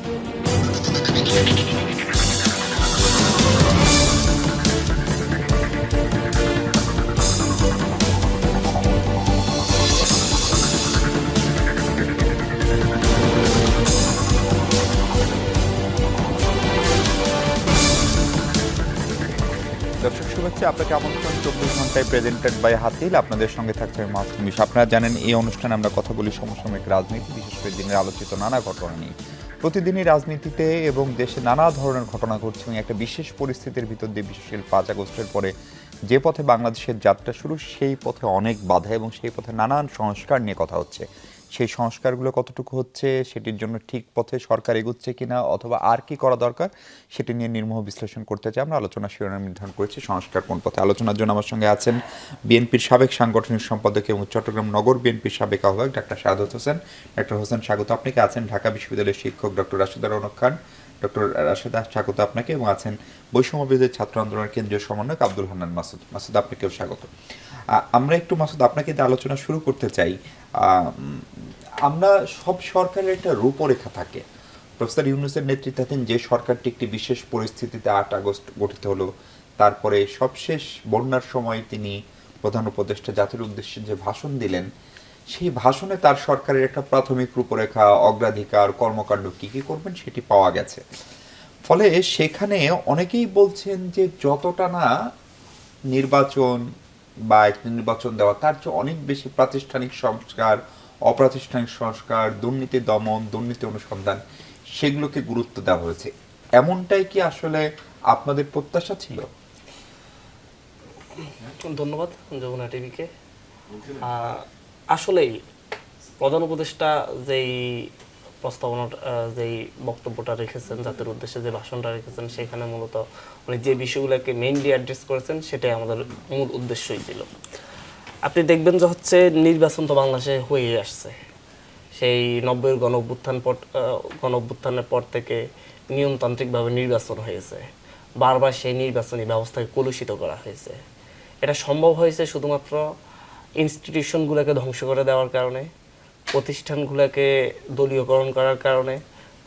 দর্শক শুভেচ্ছা, আপনাকে আমন্ত্রণ 24 ঘন্টায় প্রেজেন্টেড বাই হাতিল। আপনাদের সঙ্গে থাকছে আমি মাসুম মিশা। আপনারা জানেন এই অনুষ্ঠানে আমরা কথা বলি সমসাময়িক রাজনীতি, বিশেষ করে দিনের আলোচিত নানা ঘটনা নিয়ে। প্রতিদিনই রাজনীতিতে এবং দেশে নানা ধরনের ঘটনা ঘটছে এবং একটা বিশেষ পরিস্থিতির ভিতর দিয়ে, বিশেষ করে 5 আগস্টের পরে যে পথে বাংলাদেশের যাত্রা শুরু, সেই পথে অনেক বাধা এবং সেই পথে নানান সংস্কার নিয়ে কথা হচ্ছে। সেই সংস্কারগুলো কতটুকু হচ্ছে, সেটির জন্য ঠিক পথে সরকার এগোচ্ছে কিনা, অথবা আর কি করা দরকার, সেটি নিয়ে নির্মোহ বিশ্লেষণ করতে চাই। আমরা আলোচনা শিরোনাম নির্ধারণ করেছি সংস্কার কোন পথে। আলোচনার জন্য আমার সঙ্গে আছেন বিএনপির সাবেক সাংগঠনিক সম্পাদক এবং চট্টগ্রাম নগর বিএনপির সাবেক আহ্বায়ক ডাক্তার শাহাদাত হোসেন। ডাক্তার হোসেন স্বাগত আপনাকে। আছেন ঢাকা বিশ্ববিদ্যালয়ের শিক্ষক ডক্টর রাশেদা রৌনক খান। ডক্টর রাশেদা স্বাগত আপনাকে। এবং আছেন বৈষম্য বিরোধী ছাত্র আন্দোলনের কেন্দ্রীয় সমন্বয়ক আব্দুল হান্নান মাসুদ। মাসুদ, আপনাকেও স্বাগত। আমরা একটু মাসুদ আপনাকে দিয়ে আলোচনা শুরু করতে চাই। আমরা সব সরকারের একটা রূপরেখা থাকে। প্রফেসর ইউনূসের নেতৃত্বাধীন যে সরকারটি একটি বিশেষ পরিস্থিতিতে 8 আগস্ট গঠিত হলো, তারপরে সবশেষ বন্যার সময় তিনি প্রধান উপদেষ্টা জাতির উদ্দেশ্যে যে ভাষণ দিলেন, সেই ভাষণে তার সরকারের একটা প্রাথমিক রূপরেখা, অগ্রাধিকার, কর্মকাণ্ড কী কী করবেন সেটি পাওয়া গেছে। ফলে সেখানে অনেকেই বলছেন যে যতটা না নির্বাচন বা একটি নির্বাচন দেওয়া, তার চেয়ে অনেক বেশি প্রাতিষ্ঠানিক সংস্কার, অপ্রাতিষ্ঠানিক সংস্কার, দুর্নীতি দমন, দুর্নীতি অনুসন্ধান, সেগুলোকে গুরুত্ব দেওয়া হয়েছে। এমনটাই কি আসলে আপনাদের প্রত্যাশা ছিল? ধন্যবাদ যমুনা টিভিকে। আসলেই প্রধান উপদেষ্টা যেই প্রস্তাবনা, যেই বক্তব্যটা রেখেছেন, জাতির উদ্দেশ্যে যে ভাষণটা রেখেছেন, সেখানে মূলত উনি যে বিষয়গুলোকে মেইনলি অ্যাড্রেস করেছেন, সেটাই আমাদের মূল উদ্দেশ্যই ছিল। আপনি দেখবেন যে হচ্ছে নির্বাচন তো বাংলাদেশে হয়ে আসছে। সেই 90-এর গণ অভ্যুত্থানের পর থেকে নিয়মতান্ত্রিকভাবে নির্বাচন হয়েছে। বারবার সেই নির্বাচনী ব্যবস্থাকে কলুষিত করা হয়েছে। এটা সম্ভব হয়েছে শুধুমাত্র ইনস্টিটিউশনগুলোকে ধ্বংস করে দেওয়ার কারণে, প্রতিষ্ঠানগুলোকে দলীয়করণ করার কারণে,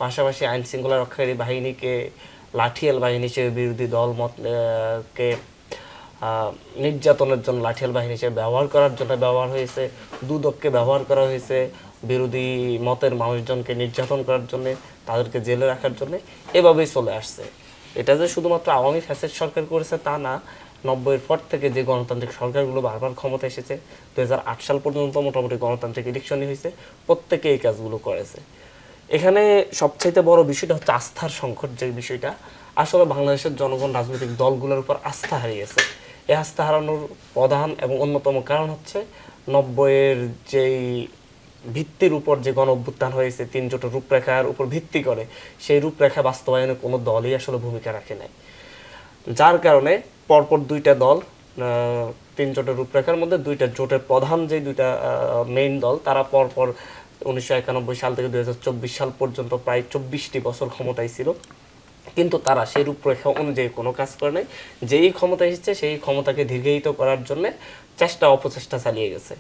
পাশাপাশি আইনশৃঙ্খলা রক্ষাকারী বাহিনীকে লাঠিয়াল বাহিনী হিসেবে বিরোধী দল মতকে নির্যাতনের জন্য লাঠিয়াল বাহিনী হিসেবে ব্যবহার করার জন্য ব্যবহার হয়েছে, দুদককে ব্যবহার করা হয়েছে বিরোধী মতের মানুষজনকে নির্যাতন করার জন্যে, তাদেরকে জেলে রাখার জন্যে। এভাবেই চলে আসছে। এটা যে শুধুমাত্র আওয়ামী ফ্যাসিস্ট সরকার করেছে তা না, 90-এর পর থেকে যে গণতান্ত্রিক সরকারগুলো বারবার ক্ষমতা এসেছে, 2008 সাল পর্যন্ত মোটামুটি গণতান্ত্রিক ইলেকশনই হয়েছে, প্রত্যেকে এই কাজগুলো করেছে। এখানে সবচাইতে বড় বিষয়টা হচ্ছে আস্থার সংকট। যে বিষয়টা আসলে বাংলাদেশের জনগণ রাজনৈতিক দলগুলোর উপর আস্থা হারিয়েছে। এই আস্থা হারানোর প্রধান এবং অন্যতম কারণ হচ্ছে 90-এর যেই ভিত্তির উপর যে গণ অভ্যুত্থান হয়েছে, 3 জোটের রূপরেখার উপর ভিত্তি করে, সেই রূপরেখা বাস্তবায়নে কোনো দলই আসলে ভূমিকা রাখে নাই। যার কারণে পরপর 2টা দল, 3 জোটের রূপরেখার মধ্যে 2টা জোটের প্রধান যে 2টা মেইন দল, তারা পরপর 1991 সাল থেকে 2024 সাল পর্যন্ত প্রায় 24টি বছর ক্ষমতায় ছিল, কিন্তু তারা সেই রূপরেখা অনুযায়ী কোনো কাজ করে নাই। যেই ক্ষমতা এসেছে সেই ক্ষমতাকে দীর্ঘায়িত করার জন্য অপচেষ্টা চালিয়ে গেছে।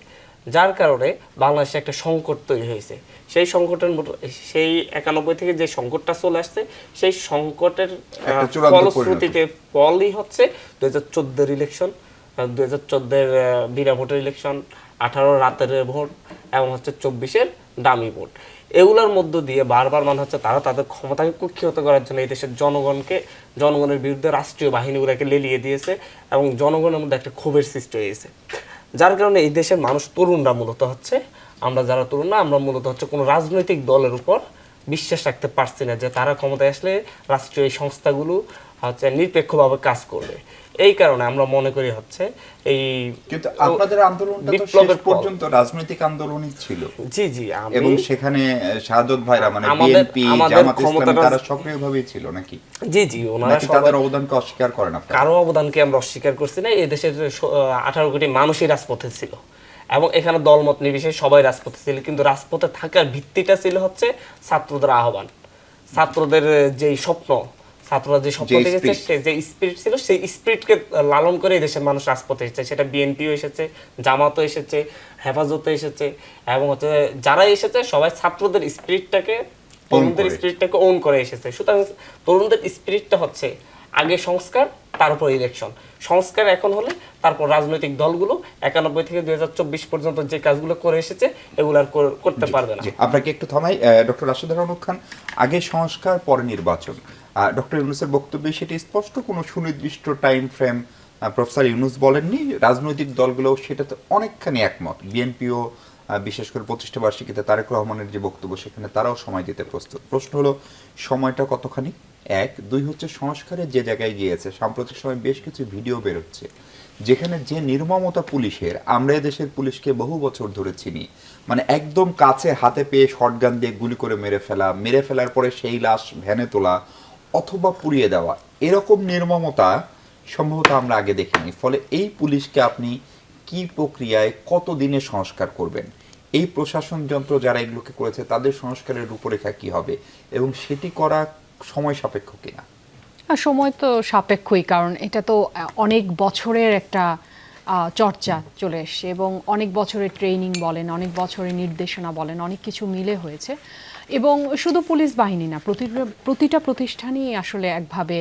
যার কারণে বাংলাদেশে একটা সংকট তৈরি হয়েছে। সেই 91 থেকে যে সংকটটা চলে আসছে, সেই সংকটের ফলশ্রুতিতে ফলই হচ্ছে 2014-এর ইলেকশন, 2014-এর বিনা ভোটের ইলেকশন, 18 রাতের ভোট এবং হচ্ছে 24-এর ডামি ভোট। এগুলোর মধ্য দিয়ে বারবার মনে হচ্ছে তারা তাদের ক্ষমতাকে কুক্ষিগত করার জন্য এই দেশের জনগণের বিরুদ্ধে রাষ্ট্রীয় বাহিনীগুলোকে লেলিয়ে দিয়েছে এবং জনগণের মধ্যে একটা ক্ষোভের সৃষ্টি হয়েছে। যার কারণে এই দেশের মানুষ, তরুণরা মূলত হচ্ছে, আমরা যারা তরুণ না, আমরা মূলত হচ্ছে কোনো রাজনৈতিক দলের উপর বিশ্বাস রাখতে পারছি না যে তারা ক্ষমতায় আসলে রাষ্ট্রীয় এই সংস্থাগুলো হচ্ছে নিরপেক্ষভাবে কাজ করবে। এই কারণে আমরা মনে করি হচ্ছে এই, কিন্তু আপনাদের আন্দোলনটা তো শেষ পর্যন্ত রাজনৈতিক আন্দোলনই ছিল। জি জি, এবং সেখানে শাহাদত ভাইরা মানে বিএনপি, জামাত ইসলামী তারা সক্রিয়ভাবেই ছিল নাকি? জি জি, ওনারা তাদের অবদানকে অস্বীকার করেন আপনারা? কারো অবদানকে আমরা অস্বীকার করছি না। এই দেশের 18 কোটি মানুষই রাজপথে ছিল এবং এখানে দলমত নির্বিশেষে সবাই রাজপথে ছিল, কিন্তু রাজপথে থাকার ভিত্তিটা ছিল হচ্ছে ছাত্রদের আহ্বান, ছাত্রদের যেই স্বপ্ন, ছাত্ররা যে স্বপ্ন দেখেছে, যে স্পিরিট ছিল, সেই স্পিরিটকে লালন করে এই দেশের মানুষ রাজপথে এসেছে। সেটা বিএনপিও এসেছে, জামাতও এসেছে, হেফাজতও এসেছে এবং হচ্ছে যারা এসেছে সবাই ছাত্রদের স্পিরিটটাকে তরুণদের করেছে। স্পিরিটটাকে ওন করে এসেছে। সুতরাং তরুণদের স্পিরিটটা হচ্ছে আগে সংস্কার, তার উপর ইলেকশন। সংস্কার এখন হলে তারপর রাজনৈতিক দলগুলো 91 থেকে 2024 পর্যন্ত যে কাজগুলো করে এসেছে এগুলো আর করতে পারবে না। জি, আপনাকে একটু থামাই। ডক্টর রাশেদা রওনক খান, আগে সংস্কার পরে নির্বাচন, ডক্টর ইউনূসের বক্তব্যে সেটি স্পষ্ট, কোনো সুনির্দিষ্ট টাইম ফ্রেম প্রফেসর ইউনূস বলেননি। রাজনৈতিক দলগুলো সেটাতে অনেকখানি একমত। বিএনপিও বিশেষ করে 25টা বার্ষিকীতে তারেক রহমানের যে বক্তব্য, সেখানে তারাও সময় দিতে প্রস্তুত। প্রশ্ন হলো সময়টা কতখানি? এক, দুই হচ্ছে সংস্কারের যে জায়গায় গিয়েছে, সাম্প্রতিক সময় বেশ কিছু ভিডিও বেরোচ্ছে যেখানে যে নির্মমতা পুলিশের, আমরা দেশের পুলিশকে বহু বছর ধরে চিনি, মানে একদম কাছে হাতে পেয়ে শটগান দিয়ে গুলি করে মেরে ফেলার পরে সেই লাশ ভ্যানে তোলা অথবা পুড়িয়ে দেওয়া, এরকম নির্মমতা সম্ভবত আমরা আগে দেখিনি। ফলে এই পুলিশকে আপনি কি প্রক্রিয়ায় কত দিনে সংস্কার করবেন? এই প্রশাসন যন্ত্র যারা এগুলোকে করেছে তাদের সংস্কারের রূপরেখা কি হবে, এবং সেটি করা সময় সাপেক্ষ কিনা? আর সময় তো সাপেক্ষই, কারণ এটা তো অনেক বছরের একটা চর্চা চলে এসছে, এবং অনেক বছরের ট্রেনিং বলেন, অনেক বছরের নির্দেশনা বলেন, অনেক কিছু মিলে হয়েছে। এবং শুধু পুলিশ বাহিনী না, প্রতিটা প্রতিষ্ঠানই আসলে একভাবে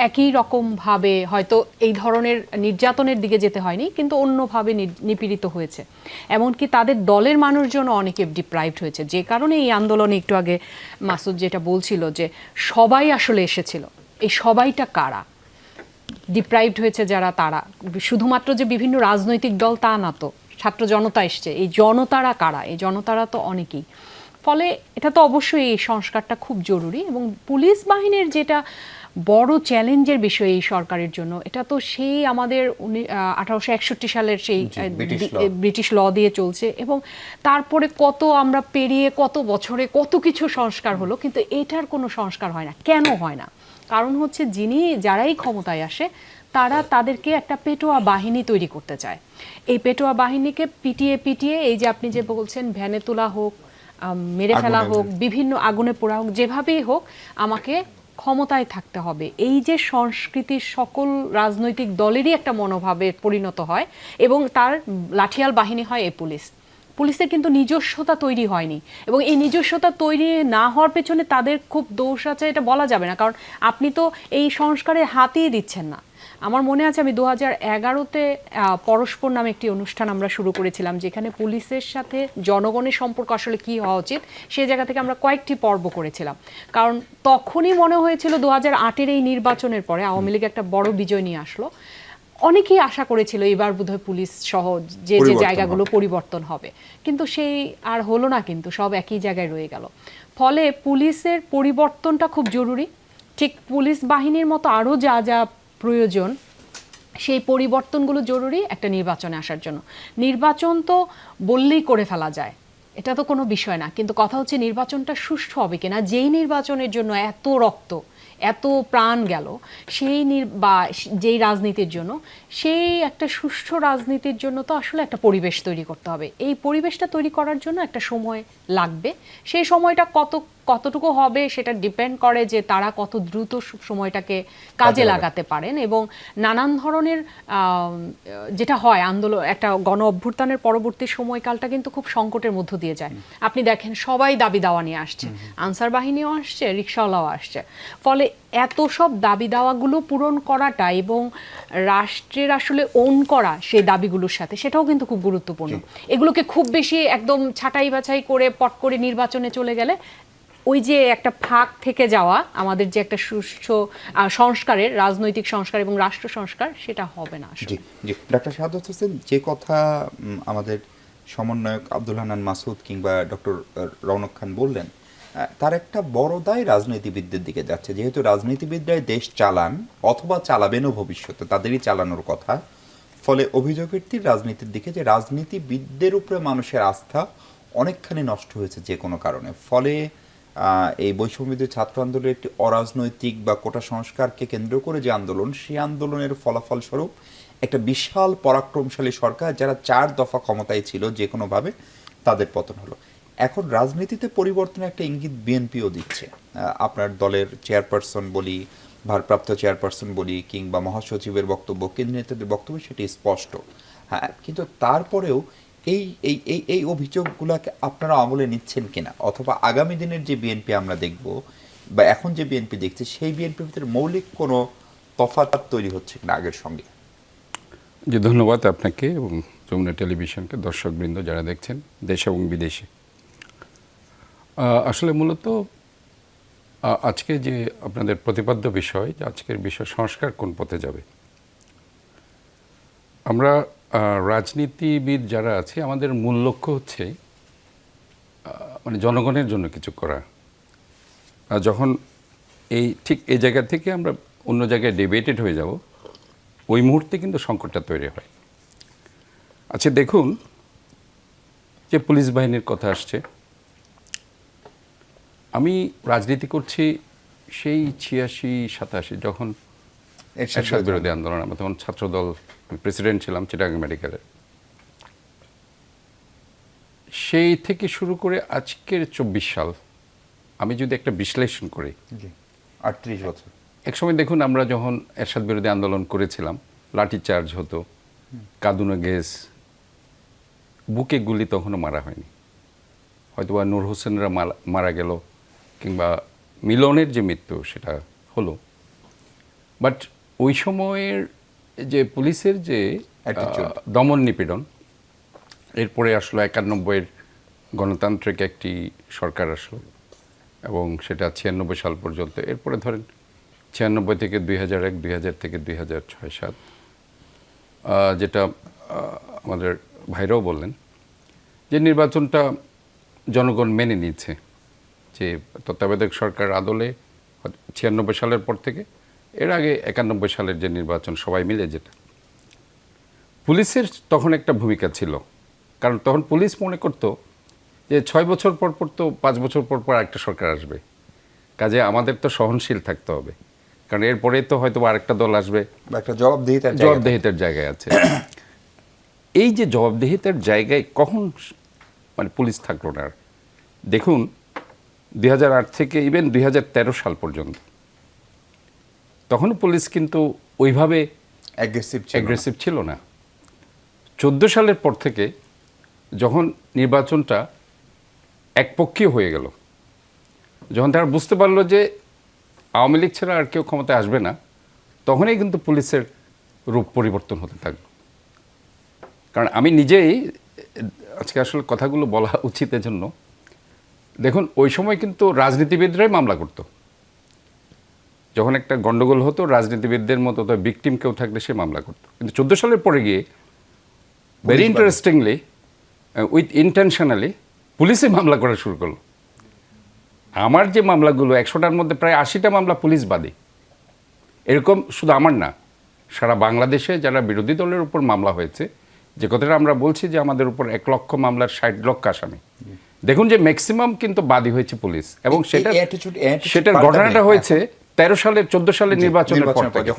একই রকমভাবে হয়তো এই ধরনের নির্যাতনের দিকে যেতে হয়নি, কিন্তু অন্যভাবে নিপীড়িত হয়েছে। এমনকি তাদের দলের মানুষজনও অনেকে ডিপ্রাইভড হয়েছে, যে কারণে এই আন্দোলনে একটু আগে মাসুদ যেটা বলছিল যে সবাই আসলে এসেছিল, এই সবাইটা কারা ডিপ্রাইভড হয়েছে, যারা তারা শুধুমাত্র যে বিভিন্ন রাজনৈতিক দল তা না, তো ছাত্র জনতা এসছে, এই জনতারা কারা? এই জনতারা তো অনেকেই। ফলে এটা তো অবশ্যই এই সংস্কারটা খুব জরুরি। এবং পুলিশ বাহিনীর যেটা বড় চ্যালেঞ্জের বিষয় এই সরকারের জন্য, এটা তো সেই আমাদের 1861 সালের সেই ব্রিটিশ ল দিয়ে চলছে, এবং তারপরে কত আমরা পেরিয়ে কত বছরে কত কিছু সংস্কার হলো, কিন্তু এটার কোনো সংস্কার হয় না। কেন হয় না? কারণ হচ্ছে যারাই ক্ষমতায় আসে তারা তাদেরকে একটা পেটোয়া বাহিনী তৈরি করতে চায়। এই পেটোয়া বাহিনীকে পিটিয়ে পিটিয়ে, এই যে আপনি যে বলছেন ভ্যানে তোলা হোক, মেরে ফেলা হোক, বিভিন্ন আগুনে পোড়া হোক, যেভাবেই হোক আমাকে ক্ষমতায় থাকতে হবে, এই যে সংস্কৃতির সকল রাজনৈতিক দলেরই একটা মনোভাবে পরিণত হয়, এবং তার লাঠিয়াল বাহিনী হয় এই পুলিশের কিন্তু নিজস্বতা তৈরি হয়নি। এবং এই নিজস্বতা তৈরি না হওয়ার পেছনে তাদের খুব দোষ আছে, এটা বলা যাবে না, কারণ আপনি তো এই সংস্কারে হাতই দিচ্ছেন না। আমার মনে আছে আমি 2011-তে পরস্পর নামে একটি অনুষ্ঠান আমরা শুরু করেছিলাম, যেখানে পুলিশের সাথে জনগণের সম্পর্ক আসলে কি হওয়া উচিত সেই জায়গা থেকে আমরা কয়েকটি পর্ব করেছিলাম। কারণ তখনই মনে হয়েছিল 2008-এর এই নির্বাচনের পরে আওয়ামী লীগ একটা বড় বিজয় নিয়ে আসলো, অনেকেই আশা করেছিল এবার বোধহয় পুলিশ সহ যে যে জায়গাগুলো পরিবর্তন হবে, কিন্তু সেই আর হলো না, কিন্তু সব একই জায়গায় রয়ে গেল। ফলে পুলিশের পরিবর্তনটা খুব জরুরি। ঠিক পুলিশ বাহিনীর মতো আরও যা যা প্রয়োজন, সেই পরিবর্তনগুলো জরুরি একটা নির্বাচনে আসার জন্য। নির্বাচন তো বললেই করে ফেলা যায়, এটা তো কোনো বিষয় না, কিন্তু কথা হচ্ছে নির্বাচনটা সুষ্ঠু হবে কিনা। যেই নির্বাচনের জন্য এত রক্ত, এত প্রাণ গেল, বা যেই রাজনীতির জন্য, সেই একটা সুষ্ঠু রাজনীতির জন্য তো আসলে একটা পরিবেশ তৈরি করতে হবে। এই পরিবেশটা তৈরি করার জন্য একটা সময় লাগবে। সেই সময়টা কতটুকু হবে সেটা ডিপেন্ড করে যে তারা কত দ্রুত সময়টাকে কাজে লাগাতে পারেন। এবং নানান ধরনের যেটা হয় আন্দোলন, একটা গণ অভ্যুত্থানের পরবর্তী সময়কালটা কিন্তু খুব সংকটের মধ্য দিয়ে যায়। আপনি দেখেন সবাই দাবি দাওয়া নিয়ে আসছে, আনসার বাহিনীও আসছে, রিকশাওয়ালাও আসছে। ফলে এত সব দাবি দাওয়াগুলো পূরণ করাটা এবং রাষ্ট্রের আসলে ওন করা সেই দাবিগুলোর সাথে, সেটাও কিন্তু খুব গুরুত্বপূর্ণ। এগুলোকে খুব বেশি একদম ছাঁটাই বাছাই করে পট করে নির্বাচনে চলে গেলে ওই যে একটা ফাঁক থেকে যাওয়া আমাদের যে একটা সুষ্ঠু সংস্কারের, রাজনৈতিক সংস্কার এবং রাষ্ট্র সংস্কার, সেটা হবে না। জি জি, ডাক্তার শাহাদাত হোসেন, যে কথা আমাদের সমন্বয়ক আব্দুল হান্নান মাসুদ কিংবা ডক্টর রওনক খান বললেন, তার একটা বড় দায় রাজনীতিবিদদের দিকে যাচ্ছে। যেহেতু রাজনীতিবিদরাই দেশ চালান অথবা চালাবেনও ভবিষ্যতে, তাদেরই চালানোর কথা। ফলে অভিযোগের তীর রাজনীতির দিকে, যে রাজনীতিবিদদের উপরে মানুষের আস্থা অনেকখানি নষ্ট হয়েছে যে কোনো কারণে। ফলে এই বৈষম্যবিরোধী ছাত্র আন্দোলনের একটি অরাজনৈতিক বা কোটা সংস্কারকে কেন্দ্র করে যে আন্দোলন, সেই আন্দোলনের ফলাফল স্বরূপ একটা বিশাল পরাক্রমশালী সরকার, যারা 4 দফা ক্ষমতায় ছিল যে কোনোভাবে, তাদের পতন হলো। এখন রাজনীতিতে পরিবর্তনের একটা ইঙ্গিত বিএনপিও দিচ্ছে। আপনার দলের চেয়ারপারসন বলি, ভারপ্রাপ্ত চেয়ারপারসন বলি, কিংবা মহাসচিবের বক্তব্য, কেন্দ্রীয় নেতাদের বক্তব্য, সেটি স্পষ্ট। হ্যাঁ, কিন্তু তারপরেও এই এই এই এই অভিযোগগুলোকে আপনারা আমলে নিচ্ছেন কিনা, অথবা আগামী দিনের যে বিএনপি আমরা দেখব বা এখন যে বিএনপি দেখছি সেই বিএনপির ভিতরে মৌলিক কোনো তফাৎ তৈরি হচ্ছে কিনা আগের সঙ্গে? জি, ধন্যবাদ আপনাকে এবং যমুনা টেলিভিশনকে, দর্শকবৃন্দ যারা দেখছেন দেশে এবং বিদেশে। আসলে মূলত আজকে যে আপনাদের প্রতিপাদ্য বিষয়, যে আজকের বিষয় সংস্কার কোন পথে যাবে, আমরা রাজনীতিবিদ যারা আছি আমাদের মূল লক্ষ্য হচ্ছে মানে জনগণের জন্য কিছু করা। যখন ঠিক এই জায়গা থেকে আমরা অন্য জায়গায় ডিবেটেড হয়ে যাব, ওই মুহূর্তে কিন্তু সংকটটা তৈরি হয়। আচ্ছা দেখুন, যে পুলিশ বাহিনীর কথা আসছে, আমি রাজনীতি করছি সেই 86-87 যখন এরশাদ বিরোধী আন্দোলন, আমরা তখন ছাত্রদল প্রেসিডেন্ট ছিলাম চিটাগাং মেডিকেলের। সেই থেকে শুরু করে আজকের 24 সাল আমি যদি একটা বিশ্লেষণ করি, 38 বছর। একসময় দেখুন আমরা যখন এরশাদ বিরোধী আন্দোলন করেছিলাম, লাঠি চার্জ হতো, কাঁদুনে গ্যাস, বুকে গুলি তখনও মারা হয়নি, হয়তোবা নূর হোসেনরা মারা গেল কিংবা মিলনের যে মৃত্যু সেটা হলো। বাট ওই সময়ের যে পুলিশের যে দমন নিপীড়ন, এরপরে আসলো 91-এর গণতান্ত্রিক একটি সরকার আসলো এবং সেটা 96 সাল পর্যন্ত। এরপরে ধরেন 96 থেকে 2001, 2000 থেকে 2006-07, যেটা আমাদের ভাইরাও বললেন যে নির্বাচনটা জনগণ মেনে নিয়েছে, যে তত্ত্বাবধায়ক সরকার আদলে 96 সালের পর থেকে, এর আগে 91 সালের যে নির্বাচন সবাই মিলে, যেটা পুলিশের তখন একটা ভূমিকা ছিল, কারণ তখন পুলিশ মনে করত যে 6 বছর পর পর তো 5 বছর পর পর একটা সরকার আসবে, কাজে আমাদের তো সহনশীল থাকতে হবে, কারণ এরপরে তো হয়তো আরেকটা দল আসবে, একটা জবাবদিহিতার জায়গায় আছে। এই যে জবাবদিহিতার জায়গায় কখন মানে পুলিশ থাকলো না। দেখুন 2008 থেকে ইভেন 2013 সাল পর্যন্ত তখন পুলিশ কিন্তু ওইভাবে অ্যাগ্রেসিভ ছিল না। 14 সালের পর থেকে যখন নির্বাচনটা একপক্ষীয় হয়ে গেল, যখন তারা বুঝতে পারলো যে আওয়ামী লীগ ছাড়া আর কেউ ক্ষমতায় আসবে না, তখনই কিন্তু পুলিশের রূপ পরিবর্তন হতে থাকলো। কারণ আমি নিজেই আজকে আসলে কথাগুলো বলা উচিত এজন্য, দেখুন ওই সময় কিন্তু রাজনীতিবিদরাই মামলা করতো, যখন একটা গন্ডগোল হতো রাজনীতিবিদদের মতো তো ভিকটিম কেউ থাকলে সে মামলা করতো। কিন্তু 14 সালের পরে গিয়ে ভেরি ইন্টারেস্টিংলি উইথ ইন্টেনশনালি পুলিশে মামলা করা শুরু করলো। আমার যে মামলাগুলো 100টার মধ্যে প্রায় 80টা মামলা পুলিশ বাদী। এরকম শুধু আমার না, সারা বাংলাদেশে যারা বিরোধী দলের উপর মামলা হয়েছে, যে কথাটা আমরা বলছি যে আমাদের উপর 1 লক্ষ মামলার 60 লক্ষ আসামি, দেখুন যে ম্যাক্সিমাম কিন্তু বাদী হয়েছে পুলিশ। এবং সেটার ঘটনাটা হয়েছে 14 সালের নির্বাচনের পর থেকে।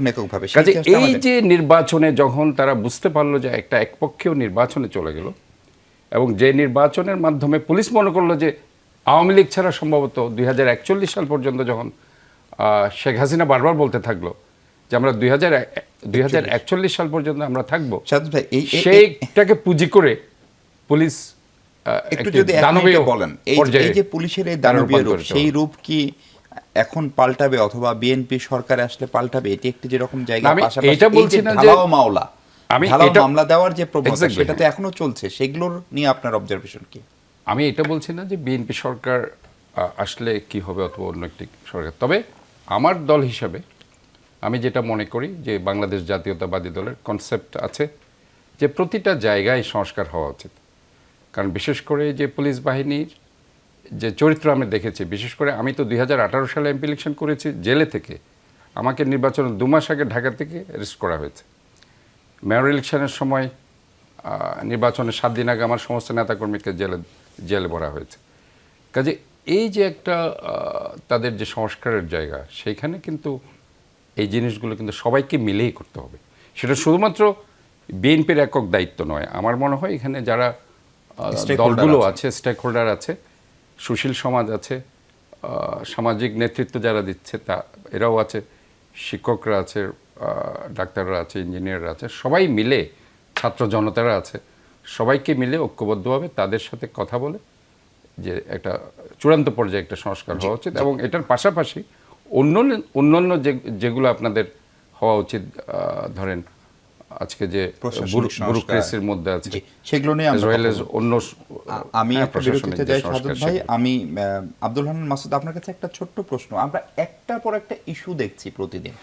কাজে এই যে নির্বাচনে যখন তারা বুঝতে পারলো যে একটা একপক্ষীয় নির্বাচনে চলে গেল, এবং যে নির্বাচনের মাধ্যমে পুলিশ মনে করলো যে আওয়ামী লীগ ছাড়া সম্ভবত 2041 সাল পর্যন্ত, যখন শেখ হাসিনা বারবার বলতে থাকলো যে আমরা 2041 সাল পর্যন্ত আমরা থাকবো, সেইটাকে পুঁজি করে পুলিশ একটু যদি বলেন এই যে পুলিশের এই দানবীয় রূপ, সেই রূপ কি এখন পাল্টাবে অথবা বিএনপি সরকার আসলে পাল্টাবে? এটি একটি যেরকম জায়গা, পাশাপাশি এটা বলছি না যে মামলা দেওয়ার যে প্রবণতা সেটা তো এখনো চলছে, সেগুলোর নিয়ে আপনার অবজারভেশন কি? আমি এটা বলছি না যে বিএনপি সরকার আসলে কি হবে অথবা অন্য একটি সরকার, তবে আমার দল হিসাবে আমি যেটা মনে করি যে বাংলাদেশ জাতীয়তাবাদী দলের কনসেপ্ট আছে যে প্রতিটা জায়গায় সংস্কার হওয়া উচিত। কারণ বিশেষ করে যে পুলিশ বাহিনীর যে চরিত্র আমি দেখেছি, বিশেষ করে আমি তো 2018 সালে এমপি ইলেকশন করেছি জেলে থেকে, আমাকে নির্বাচনের 2 মাস আগে ঢাকা থেকে অ্যারেস্ট করা হয়েছে। মেয়র ইলেকশনের সময় নির্বাচনের 7 দিন আগে আমার সমস্ত নেতাকর্মীকে জেলে ভরা হয়েছে। কাজে এই যে একটা তাদের যে সংস্কারের জায়গা, সেইখানে কিন্তু এই জিনিসগুলো কিন্তু সবাইকে মিলেই করতে হবে। সেটা শুধুমাত্র বিএনপির একক দায়িত্ব নয়। আমার মনে হয় এখানে যারা দলগুলো আছে, স্টেক হোল্ডার আছে, সুশীল সমাজ আছে, সামাজিক নেতৃত্ব যারা দিচ্ছে তা এরাও আছে, শিক্ষকরা আছে, ডাক্তাররা আছে, ইঞ্জিনিয়াররা আছে, সবাই মিলে ছাত্র জনতারা আছে, সবাইকে মিলে ঐক্যবদ্ধভাবে তাদের সাথে কথা বলে যে একটা চূড়ান্ত পর্যায়ে একটা সংস্কার হওয়া উচিত, এবং এটার পাশাপাশি অন্যান্য যেগুলো আপনাদের হওয়া উচিত, ধরেন আজকে যে প্রশাসনিক সংস্কার। ব্যুরোক্রেসির মধ্যে আছে, জি, সেগুলো নিয়ে আমরা as well কথা as বলবো। অন্য আমি হ্যাঁ, একটা বিরতিতে প্রশাসনিক যে যাই সংস্কার সাদত ভাই, সেগুলো। আমি আব্দুল হান্নান মাসুদ, আপনার কাছে একটা ছোট্ট প্রশ্ন। আমরা একটার পর একটা ইস্যু দেখছি প্রতিদিন,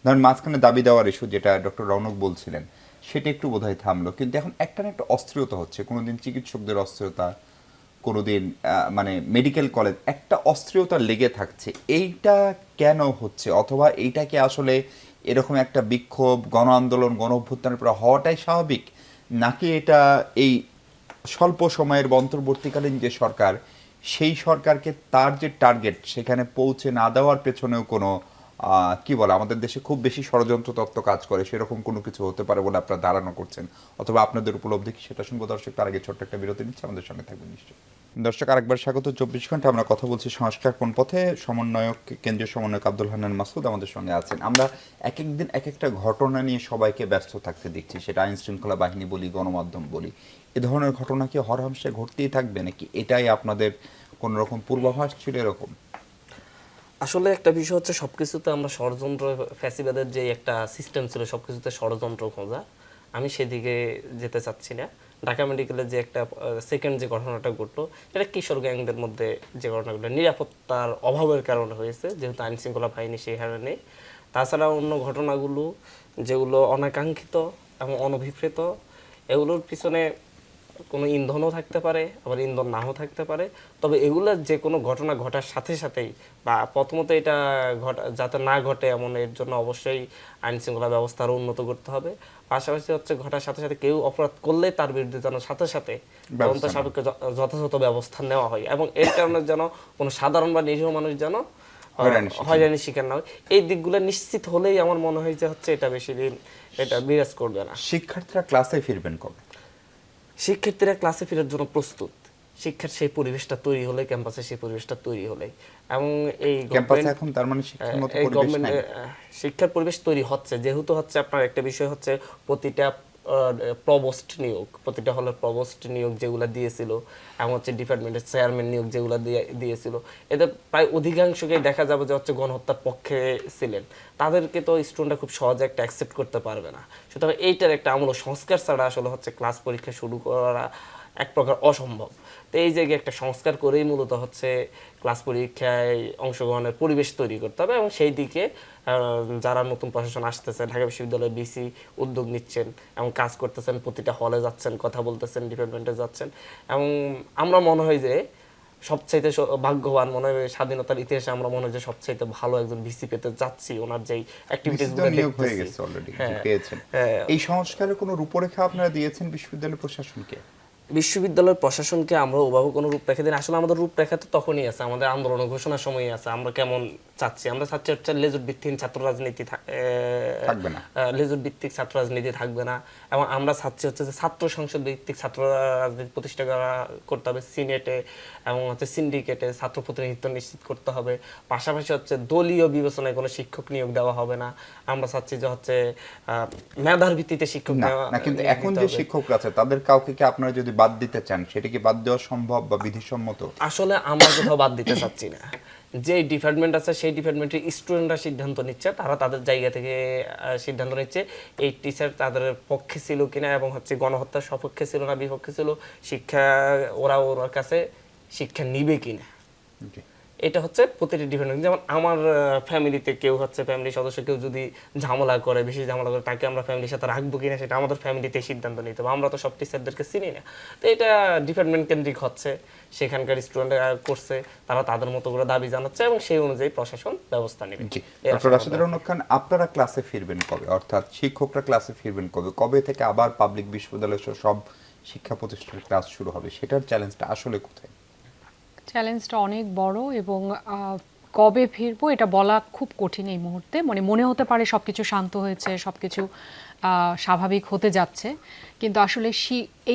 ধরেন মাঝখানে দাবি দেওয়ার ইস্যু যেটা ডক্টর রৌনক বলছিলেন, সেটা একটু বোধহয় থামলো, কিন্তু এখন একটা না একটা অস্থিরতা হচ্ছে, কোনোদিন চিকিৎসকদের অস্থিরতা, কোনোদিন মানে মেডিকেল কলেজ, একটা অস্থিরতা লেগে থাকছে। এইটা কেন হচ্ছে, অথবা এইটা কি আসলে এরকম একটা বিক্ষোভ, গণ আন্দোলন, গণ অভ্যুত্থানের পর হওয়াটাই স্বাভাবিক, নাকি এটা এই স্বল্প সময়ের বা অন্তর্বর্তীকালীন যে সরকার, সেই সরকারকে তার যে টার্গেট সেখানে পৌঁছে না দেওয়ার পেছনেও কোনো কি বলে, আমাদের দেশে খুব বেশি ষড়যন্ত্র তত্ত্ব কাজ করে, সেরকম কোনো কিছু হতে পারে বলে আপনারা ধারণা করছেন, অথবা আপনাদের উপলব্ধি কি, সেটা শুনবো দর্শক। তার আগে ছোট্ট একটা বিরতি নিচ্ছে, আমাদের সঙ্গে থাকবেন নিশ্চয়ই। দর্শক, আরেকবার স্বাগত 24 ঘন্টা। আমরা কথা বলছি সংস্কার কোন পথে। সমন্বয়ক, কেন্দ্রীয় সমন্বয়ক আব্দুল হান্নান মাসুদ আমাদের সঙ্গে আছেন। আমরা এক এক দিন এক একটা ঘটনা নিয়ে সবাইকে ব্যস্ত থাকতে দেখছি, সেটা আইন শৃঙ্খলা বাহিনী বলি, গণমাধ্যম বলি। এ ধরনের ঘটনা কি হরহামেশা ঘটতেই থাকবে, নাকি এটাই আপনাদের কোন রকম পূর্বাভাস ছিল এরকম? আসলে একটা বিষয় হচ্ছে, সবকিছুতে আমরা ষড়যন্ত্র, ফ্যাসিবাদের যে একটা সিস্টেম ছিল সবকিছুতে ষড়যন্ত্র খোঁজা, আমি সেদিকে যেতে চাচ্ছি না। ঢাকা মেডিকেলে যে একটা সেকেন্ড যে ঘটনাটা ঘটলো, এটা কিশোর গ্যাংদের মধ্যে যে ঘটনাগুলো নিরাপত্তার অভাবের কারণে হয়েছে, যেহেতু আইন শৃঙ্খলা বাহিনী সেই হারে নেই। তাছাড়া অন্য ঘটনাগুলো যেগুলো অনাকাঙ্ক্ষিত এবং অনভিপ্রেত, এগুলোর পিছনে কোনো ইন্ধনও থাকতে পারে, আবার ইন্ধন নাও থাকতে পারে। তবে এগুলো যে কোনো ঘটনা ঘটার সাথে সাথেই, বা প্রথমত এটা যাতে না ঘটে এমন, এর জন্য অবশ্যই আইন শৃঙ্খলা ব্যবস্থা আরও উন্নত করতে হবে। পাশাপাশি হচ্ছে ঘটার সাথে সাথে কেউ অপরাধ করলে তার বিরুদ্ধে যেন সাথে সাথে তদন্ত সাপেক্ষে যথাযথ ব্যবস্থা নেওয়া হয়, এবং এর কারণে যেন কোনো সাধারণ বা নিরীহ মানুষ যেন হয়রানির শিকার না হয়। এই দিকগুলো নিশ্চিত হলেই আমার মনে হয় যে হচ্ছে এটা বেশি দিন এটা বিরাজ করবে না। শিক্ষার্থীরা ক্লাসে ফিরবেন কবে? শিক্ষার্থীরা ক্লাসে ফেরার জন্য প্রস্তুত। শিক্ষার সেই পরিবেশটা তৈরি হলে, ক্যাম্পাসে সেই পরিবেশটা তৈরি হলে, এবং এই ক্যাম্পাসে এখন তার মানে শিক্ষার মতো পরিবেশ নাই? শিক্ষার পরিবেশ তৈরি হচ্ছে, যেহেতু হচ্ছে আপনার একটা বিষয় হচ্ছে প্রতিটা প্রভোস্ট নিয়োগ, প্রতিটা হলের প্রভোস্ট নিয়োগ যেগুলো দিয়েছিল, এবং হচ্ছে ডিপার্টমেন্টের চেয়ারম্যান নিয়োগ যেগুলো দিয়েছিল, এতে প্রায় অধিকাংশকেই দেখা যাবে যে হচ্ছে গণহত্যার পক্ষে ছিলেন। তাদেরকে তো স্টুডেন্টরা খুব সহজে একটা অ্যাকসেপ্ট করতে পারবে না। সুতরাং এইটার একটা আমূল সংস্কার ছাড়া আসলে হচ্ছে ক্লাস পরীক্ষা শুরু করা এক প্রকার অসম্ভব। তো এই জায়গায় একটা সংস্কার করেই মূলত হচ্ছে ক্লাস পরীক্ষায় অংশগ্রহণের পরিবেশ তৈরি করতে হবে, এবং সেই দিকে যারা নতুন প্রশাসন আসতেছে, ঢাকা বিশ্ববিদ্যালয়ের বিসি উদ্যোগ নিচ্ছেন এবং কাজ করতেছেন, প্রতিটা হলে যাচ্ছেন, কথা বলতেছেন, ডিপার্টমেন্টে যাচ্ছেন। এবং আমরা মনে হয় যে সবচাইতে ভাগ্যবান, মনে হয় স্বাধীনতার ইতিহাসে আমরা মনে হয় যে সবচাইতে ভালো একজন ভিসি পেতে যাচ্ছি। ওনার যেই অ্যাক্টিভিটিসগুলো নিয়োগ হয়ে গেছে অলরেডি, পেয়েছেন। এই সংস্কারের কোনো রূপরেখা আপনারা দিয়েছেন বিশ্ববিদ্যালয় প্রশাসনকে? বিশ্ববিদ্যালয়ের প্রশাসনকে আমরা ওভাবে কোনো রূপরেখা দিন। আসলে আমাদের রূপরেখা তো তখনই আছে, আমাদের আন্দোলন ঘোষণার সময়ই আছে। আমরা কেমন চাচ্ছি, আমরা চাচ্ছি হচ্ছে লেজুর ভিত্তিক ছাত্র রাজনীতি থাকবে না, লেজুর ভিত্তিক ছাত্র রাজনীতি থাকবে না, এবং আমরা চাচ্ছি হচ্ছে যে ছাত্র সংসদ ভিত্তিক ছাত্র রাজনীতি প্রতিষ্ঠা করতে হবে, সিনেটে এবং হচ্ছে সিন্ডিকেটে ছাত্র প্রতিনিধিত্ব নিশ্চিত করতে হবে। পাশাপাশি হচ্ছে দলীয় বিবেচনায় কোনো শিক্ষক নিয়োগ দেওয়া হবে না। আমরা চাচ্ছি যে হচ্ছে মেধার ভিত্তিতে শিক্ষক না। কিন্তু এখন যে শিক্ষকরা আছে তাদের কাউকে কি আপনারা যদি বাদ দিতে চান, সেটা কি বাদ দেওয়া সম্ভব বা বিধিসম্মত? আসলে আমরা কোথাও বাদ দিতে চাচ্ছি না। যে ডিপার্টমেন্ট আছে সেই ডিপার্টমেন্টের স্টুডেন্টরা সিদ্ধান্ত নিচ্ছে, তারা তাদের জায়গা থেকে সিদ্ধান্ত নিচ্ছে এই টিচার তাদের পক্ষে ছিল কিনা, এবং হচ্ছে গণহত্যার সপক্ষে ছিল না বিপক্ষে ছিল, শিক্ষা ওর কাছে শিক্ষা নিবে কিনা। এটা হচ্ছে প্রতিটি ডিপার্টমেন্ট। যেমন আমার ফ্যামিলিতে কেউ হচ্ছে, ফ্যামিলির সদস্য কেউ যদি ঝামেলা করে, বেশি ঝামেলা করে, তাকে আমরা ফ্যামিলির সাথে রাখবো কিনা সেটা আমাদের ফ্যামিলিতে সিদ্ধান্ত নিতে হবে। আমরা তো সব টিচারদেরকে চিনি না। তো এটা ডিপার্টমেন্ট কেন্দ্রিক হচ্ছে, সেখানকার স্টুডেন্টরা করছে, তারা তাদের মতো করে দাবি জানাচ্ছে, এবং সেই অনুযায়ী প্রশাসন ব্যবস্থা নেবে। ডক্টর রাশেদুর রহমান খান, আপনারা ক্লাসে ফিরবেন কবে, অর্থাৎ শিক্ষকরা ক্লাসে ফিরবেন কবে? কবে থেকে আবার পাবলিক বিশ্ববিদ্যালয় সব শিক্ষা প্রতিষ্ঠানের ক্লাস শুরু হবে? সেটার চ্যালেঞ্জটা আসলে কোথায়? চ্যালেঞ্জটা অনেক বড়, এবং কবে ফিরবো এটা বলা খুব কঠিন এই মুহূর্তে। মানে মনে হতে পারে সবকিছু শান্ত হয়েছে, সবকিছু স্বাভাবিক হতে যাচ্ছে, কিন্তু আসলে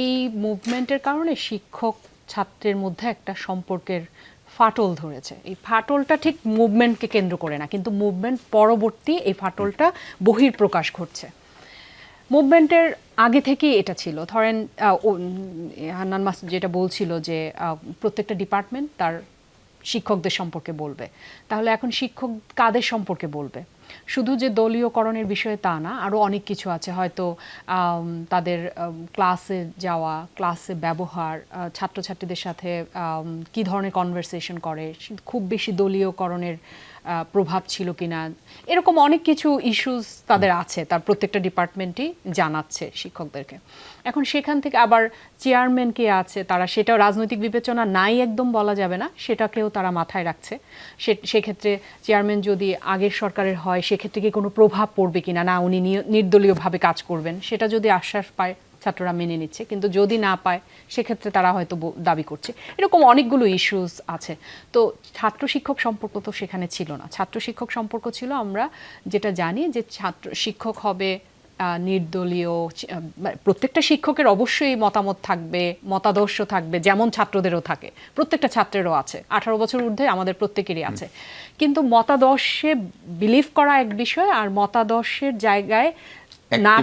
এই মুভমেন্টের কারণে শিক্ষক ছাত্রের মধ্যে একটা সম্পর্কের ফাটল ধরেছে। এই ফাটলটা ঠিক মুভমেন্টকে কেন্দ্র করে না, কিন্তু মুভমেন্ট পরবর্তী এই ফাটলটা বহির্প্রকাশ ঘটছে। মুভমেন্টের আগে থেকেই এটা ছিল। ধরেন হান্নান মাসুদ যেটা বলছিল যে প্রত্যেকটা ডিপার্টমেন্ট তার শিক্ষকদের সম্পর্কে বলবে, তাহলে এখন শিক্ষক কাদের সম্পর্কে বলবে? শুধু যে দলীয়করণের বিষয়ে তা না, আরও অনেক কিছু আছে। হয়তো তাদের ক্লাসে যাওয়া, ক্লাসে ব্যবহার, ছাত্রছাত্রীদের সাথে কি ধরনের কনভারসেশন করে, খুব বেশি দলীয়করণের প্রভাব ছিল কিনা, এরকম অনেক কিছু ইস্যুস তাদের আছে, তার প্রত্যেকটা ডিপার্টমেন্টই জানাচ্ছে শিক্ষকদেরকে। এখন সেখান থেকে আবার চেয়ারম্যান কে আছে, তারা সেটাও রাজনৈতিক বিবেচনা নাই একদম বলা যাবে না, সেটাকেও তারা মাথায় রাখছে। সেক্ষেত্রে চেয়ারম্যান যদি আগের সরকারের হয় সেক্ষেত্রে কি কোনো প্রভাব পড়বে কিনা, না উনি নির্দলীয়ভাবে কাজ করবেন, সেটা যদি আশ্বাস পায় ছাত্ররা মেনে নিচ্ছে, কিন্তু যদি না পায় সেক্ষেত্রে তারা হয়তো দাবি করছে। এরকম অনেকগুলো ইস্যুস আছে। তো ছাত্র শিক্ষক সম্পর্ক তো সেখানে ছিল না। ছাত্র শিক্ষক সম্পর্ক ছিল, আমরা যেটা জানি যে ছাত্র শিক্ষক হবে নির্দলীয়, প্রত্যেকটা শিক্ষকের অবশ্যই মতামত থাকবে, মতাদর্শ থাকবে, যেমন ছাত্রদেরও থাকে, প্রত্যেকটা ছাত্রেরও আছে, 18 বছর ঊর্ধ্বে আমাদের প্রত্যেকেরই আছে। কিন্তু মতাদর্শে বিলিভ করা এক বিষয়, আর মতাদর্শের জায়গায় না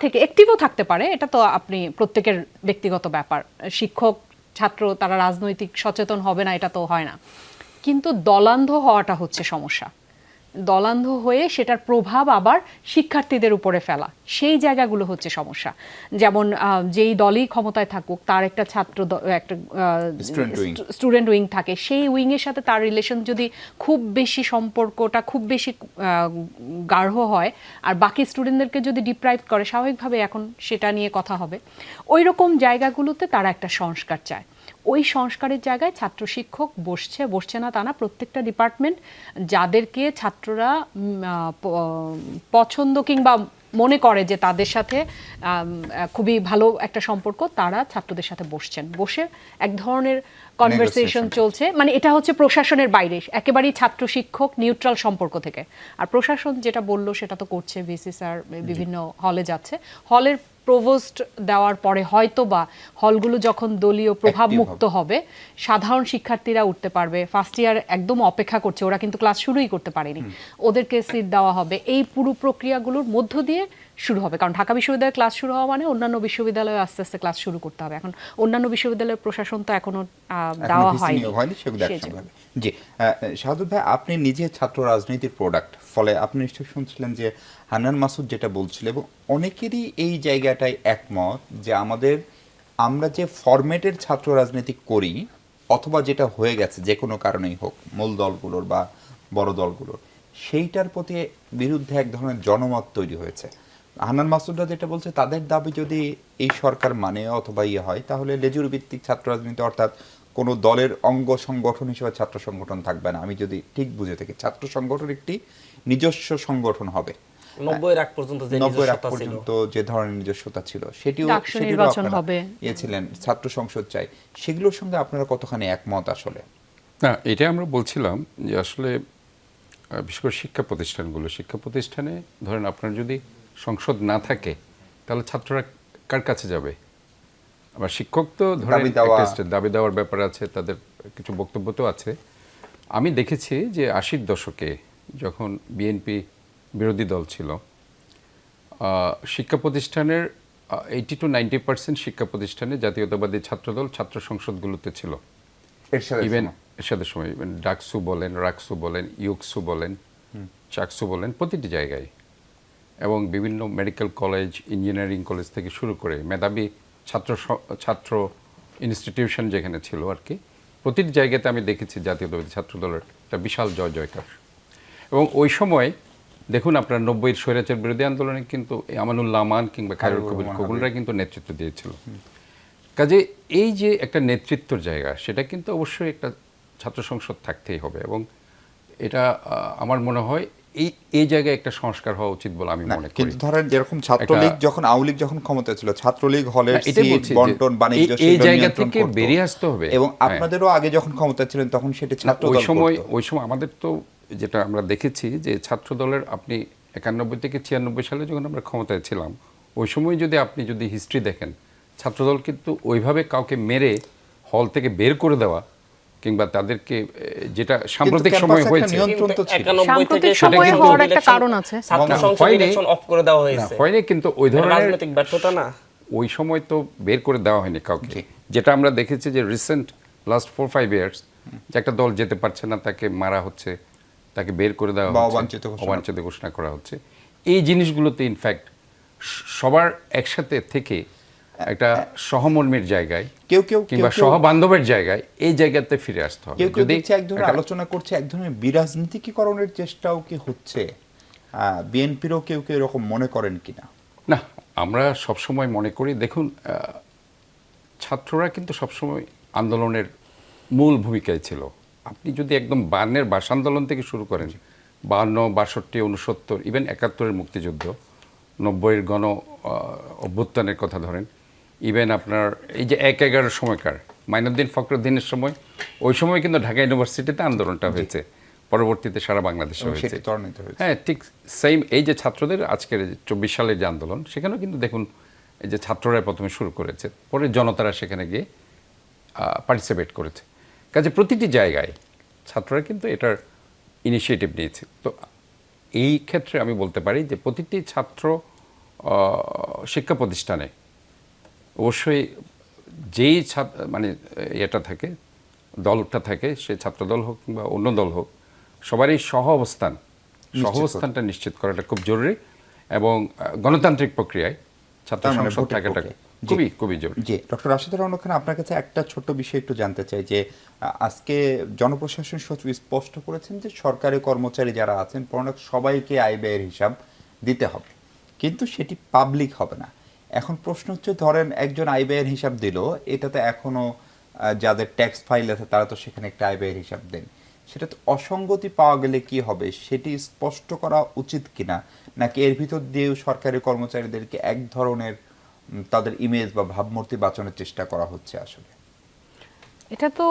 থেকে অ্যাক্টিভও থাকতে পারে, এটা তো আপনি প্রত্যেকের ব্যক্তিগত ব্যাপার। শিক্ষক ছাত্র তারা রাজনৈতিক সচেতন হবে না, এটা তো হয় না। কিন্তু দলান্ধ হওয়াটা হচ্ছে সমস্যা। দলান্ধ হয়ে সেটার প্রভাব আবার শিক্ষার্থীদের উপরে ফেলা, সেই জায়গাগুলো হচ্ছে সমস্যা। যেমন যেই দলই ক্ষমতায় থাকুক, তার একটা একটা স্টুডেন্ট উইং থাকে, সেই উইংয়ের সাথে তার রিলেশন যদি খুব বেশি, সম্পর্কটা খুব বেশি গাঢ় হয়, আর বাকি স্টুডেন্টদেরকে যদি ডিপ্রাইভ করে, স্বাভাবিকভাবে এখন সেটা নিয়ে কথা হবে। ওই রকম জায়গাগুলোতে তারা একটা সংস্কার চায়। ওই সংস্কারের জায়গায় ছাত্র শিক্ষক বসছে না তা না, প্রত্যেকটা ডিপার্টমেন্ট যাদেরকে ছাত্ররা পছন্দ কিংবা মনে করে যে তাদের সাথে খুবই ভালো একটা সম্পর্ক, তারা ছাত্রদের সাথে বসে এক ধরনের কনভারসেশন চলছে। মানে এটা হচ্ছে প্রশাসনের বাইরে, একেবারেই ছাত্র শিক্ষক নিউট্রাল সম্পর্ক থেকে। আর প্রশাসন যেটা বললো সেটা তো করছে, ভিসি স্যার বিভিন্ন হলে যাচ্ছে, হলের প্রভোস্ট দেওয়ার পরে হয়তো বা হলগুলো যখন দলীয় প্রভাব মুক্ত হবে, সাধারণ শিক্ষার্থীরা উঠতে পারবে। ফার্স্ট ইয়ার একদম অপেক্ষা করছে, ওরা কিন্তু ক্লাস শুরুই করতে পারেনি, ওদেরকে সিট দেওয়া হবে। এই পুরো প্রক্রিয়াগুলোর মধ্য দিয়ে শুরু হবে, কারণ ঢাকা বিশ্ববিদ্যালয়ে ক্লাস শুরু হওয়া মানে অন্যান্য বিশ্ববিদ্যালয়ে আস্তে আস্তে ক্লাস শুরু করতে হবে। এখন অন্যান্য বিশ্ববিদ্যালয়ের প্রশাসন তো এখনো দেওয়া হয়নি সেগুলো। জি, শাহাদুত ভাই, আপনি নিজে ছাত্র রাজনীতির প্রোডাক্ট, ফলে আপনি নিশ্চয়ই শুনছিলেন যে হান্নান মাসুদ যেটা বলছিল, এবং অনেকেরই এই জায়গাটায় একমত যে আমরা যে ফরম্যাটের ছাত্র রাজনীতি করি, অথবা যেটা হয়ে গেছে যে কোনো কারণেই হোক, মূল দলগুলোর বা বড় দলগুলোর, সেইটার প্রতি বিরুদ্ধে এক ধরনের জনমত তৈরি হয়েছে। হান্নান মাসুদরা যেটা বলছে, তাদের দাবি যদি এই সরকার মানে অথবা হয়, তাহলে লেজুর ভিত্তিক ছাত্র রাজনীতি, অর্থাৎ কোনো দলের অঙ্গ সংগঠন হিসেবে ছাত্র সংগঠন থাকবে না। আমি যদি ঠিক বুঝে থাকি, ছাত্র সংগঠন একটি নিজস্ব সংগঠন হবে। 90-এর আগ পর্যন্ত যে ধরনের নিজস্বতা ছিল, সেটিও হবে, ছিলেন ছাত্র সংসদ চাই, সেগুলোর সঙ্গে আপনারা কতখানি একমত আসলে? না, এটা আমরা বলছিলাম যে আসলে বিশেষ করে শিক্ষা প্রতিষ্ঠানে ধরেন আপনার যদি সংসদ না থাকে, তাহলে ছাত্ররা কার কাছে যাবে? আবার শিক্ষক তো ধরেন দাবি দেওয়ার ব্যাপার আছে, তাদের কিছু বক্তব্য তো আছে। আমি দেখেছি যে 80-র দশকে যখন বিএনপি বিরোধী দল ছিল, শিক্ষা প্রতিষ্ঠানের 80 to 90% শিক্ষা প্রতিষ্ঠানে জাতীয়তাবাদী ছাত্রদল ছাত্র সংসদগুলোতে ছিল। ইভেন এরশাদের সময় ইভেন ডাকসু বলেন, রাকসু বলেন, ইউকসু বলেন, চাকসু বলেন, প্রতিটি জায়গায়, এবং বিভিন্ন মেডিকেল কলেজ, ইঞ্জিনিয়ারিং কলেজ থেকে শুরু করে মেধাবী ছাত্র ইনস্টিটিউশন যেখানে ছিল আর কি, প্রতিটি জায়গাতে আমি দেখেছি জাতীয়তাবাদী ছাত্রদলের একটা বিশাল জয়কার। এবং ওই সময় দেখুন আপনার 90-এর স্বৈরাচার বিরোধী আন্দোলনে কিন্তু আমানুল্লাহ আমান কিংবা খায়রুল কবির খোকনরা কিন্তু নেতৃত্ব দিয়েছিল। কাজে এই যে একটা নেতৃত্বের জায়গা, সেটা কিন্তু অবশ্যই একটা ছাত্র সংসদ থাকতেই হবে, এবং এটা আমার মনে হয় এই জায়গায় একটা সংস্কার হওয়া উচিত বলে আমি মনে করি। কিন্তু ধরেন যেরকম ছাত্রলীগ যখন, আওয়ামী লীগ যখন ক্ষমতায় ছিল, ছাত্রলীগ হলের সিট বন্টন, বাণিজ্য, এই জায়গা থেকে বেরিয়ে আসতে হবে। এবং আপনাদেরও আগে যখন ক্ষমতায় ছিলেন তখন সেটা ছাত্রদল ওই সময় আমাদের তো যেটা আমরা দেখেছি যে ছাত্র দলের, আপনি 91 থেকে 96 সালে যখন আমরা ক্ষমতায় ছিলাম, ওই সময় যদি হিস্ট্রি দেখেন, ছাত্রদল কিন্তু ওইভাবে কাউকে মেরে হল থেকে বের করে দেওয়া কিংবা তাদেরকে যেটা সাম্প্রতিক সময় ক্যাম্পাসে একটা হয়েছে নিয়ন্ত্রণ তো ছিল। 91 থেকে সাম্প্রতিক সেটা সময়ে কিন্তু হওয়ার একটা ইলেকশন- কারণ আছে। ছাত্র না, সংসদ হয়নি। ইলেকশন অফ করে দেওয়া না, হয়েছে। হয়নি, কিন্তু ওই এটা ধরনের রাজনৈতিক ব্যর্থতা না। ওই সময় তো বের করে দেওয়া হয়নি কাউকে। জি। যেটা আমরা দেখেছি যে রিসেন্ট লাস্ট 4-5 ইয়ার্স যে একটা দল যেতে পারছে না, তাকে মারা হচ্ছে, তাকে বের করে দেওয়া বা হচ্ছে, অবাঞ্ছিত ঘোষণা করা হচ্ছে। এই জিনিসগুলোতে ইনফ্যাক্ট সবার একসাথে থেকে একটা সহমর্মের জায়গায় কেউ কেউ কিংবা সহবান্ধবের জায়গায় এই জায়গাতে ফিরে আসতে হবে। কেউ কেউ যদি দেখছে এক ধরনের আলোচনা করছে, এক ধরনের বিরাজনীতিকরণের চেষ্টাও কি হচ্ছে? বিএনপিরও কেউ কেউ এরকম মনে করেন কিনা? না, আমরা সবসময় মনে করি, দেখুন ছাত্ররা কিন্তু সবসময় আন্দোলনের মূল ভূমিকায় ছিল। আপনি যদি একদম 52-এর ভাষা আন্দোলন থেকে শুরু করেন, 52, 62, 69, ইভেন 71-এর মুক্তিযুদ্ধ, 90-এর গণ অভ্যুত্থানের কথা ধরেন, ইভেন আপনার এই যে 1/11 সময়কার মাইনুদ্দিন ফখরুদ্দিনের সময়, ওই সময় কিন্তু ঢাকা ইউনিভার্সিটিতে আন্দোলনটা হয়েছে, পরবর্তীতে সারা বাংলাদেশে এবং হয়েছে। সেটি ত্বরান্বিত হয়েছে। হ্যাঁ, ঠিক সেম এই যে ছাত্রদের আজকের 24 সালের যে আন্দোলন, সেখানেও কিন্তু দেখুন এই যে ছাত্ররা প্রথমে শুরু করেছে, পরে জনতারা সেখানে গিয়ে পার্টিসিপেট করেছে। কাজে প্রতিটি জায়গায় ছাত্ররা কিন্তু এটার ইনিশিয়েটিভ নিয়েছে। তো এই ক্ষেত্রে আমি বলতে পারি যে প্রতিটি ছাত্র শিক্ষা প্রতিষ্ঠানে অবশ্যই যেই মানে এটা থাকে, দলটা থাকে, সে ছাত্রদল হোক কিংবা অন্য দল হোক, সবারই সহাবস্থানটা নিশ্চিত করাটা খুব জরুরি। এবং গণতান্ত্রিক প্রক্রিয়ায় ছাত্র তার মানে সংসদ ভোটের থাকাটা পক্ষে। খুবই খুবই জরুরি। জি, ডক্টর রাশেদুর রহমান খান, আপনার কাছে একটা ছোট্ট বিষয় একটু জানতে চাই যে আজকে জনপ্রশাসন সচিব স্পষ্ট করেছেন যে সরকারি কর্মচারী যারা আছেন সবাইকে আয় ব্যয়ের হিসাব দিতে হবে, কিন্তু সেটি পাবলিক হবে না। এখন প্রশ্ন হচ্ছে, ধরেন একজন আয় ব্যয়ের হিসাব দিল, এটাতে এখনো যাদের ট্যাক্স ফাইল আছে তারা তো সেখানে একটা আয় ব্যয়ের হিসাব দেন, সেটা তো অসঙ্গতি পাওয়া গেলে কি হবে, সেটি স্পষ্ট করা উচিত কিনা, নাকি এর ভিতর দিয়েও সরকারি কর্মচারীদেরকে এক ধরনের তাদের ইমেজ বা ভাবমূর্তি বাঁচানোর চেষ্টা করা হচ্ছে? আসলে এটা তো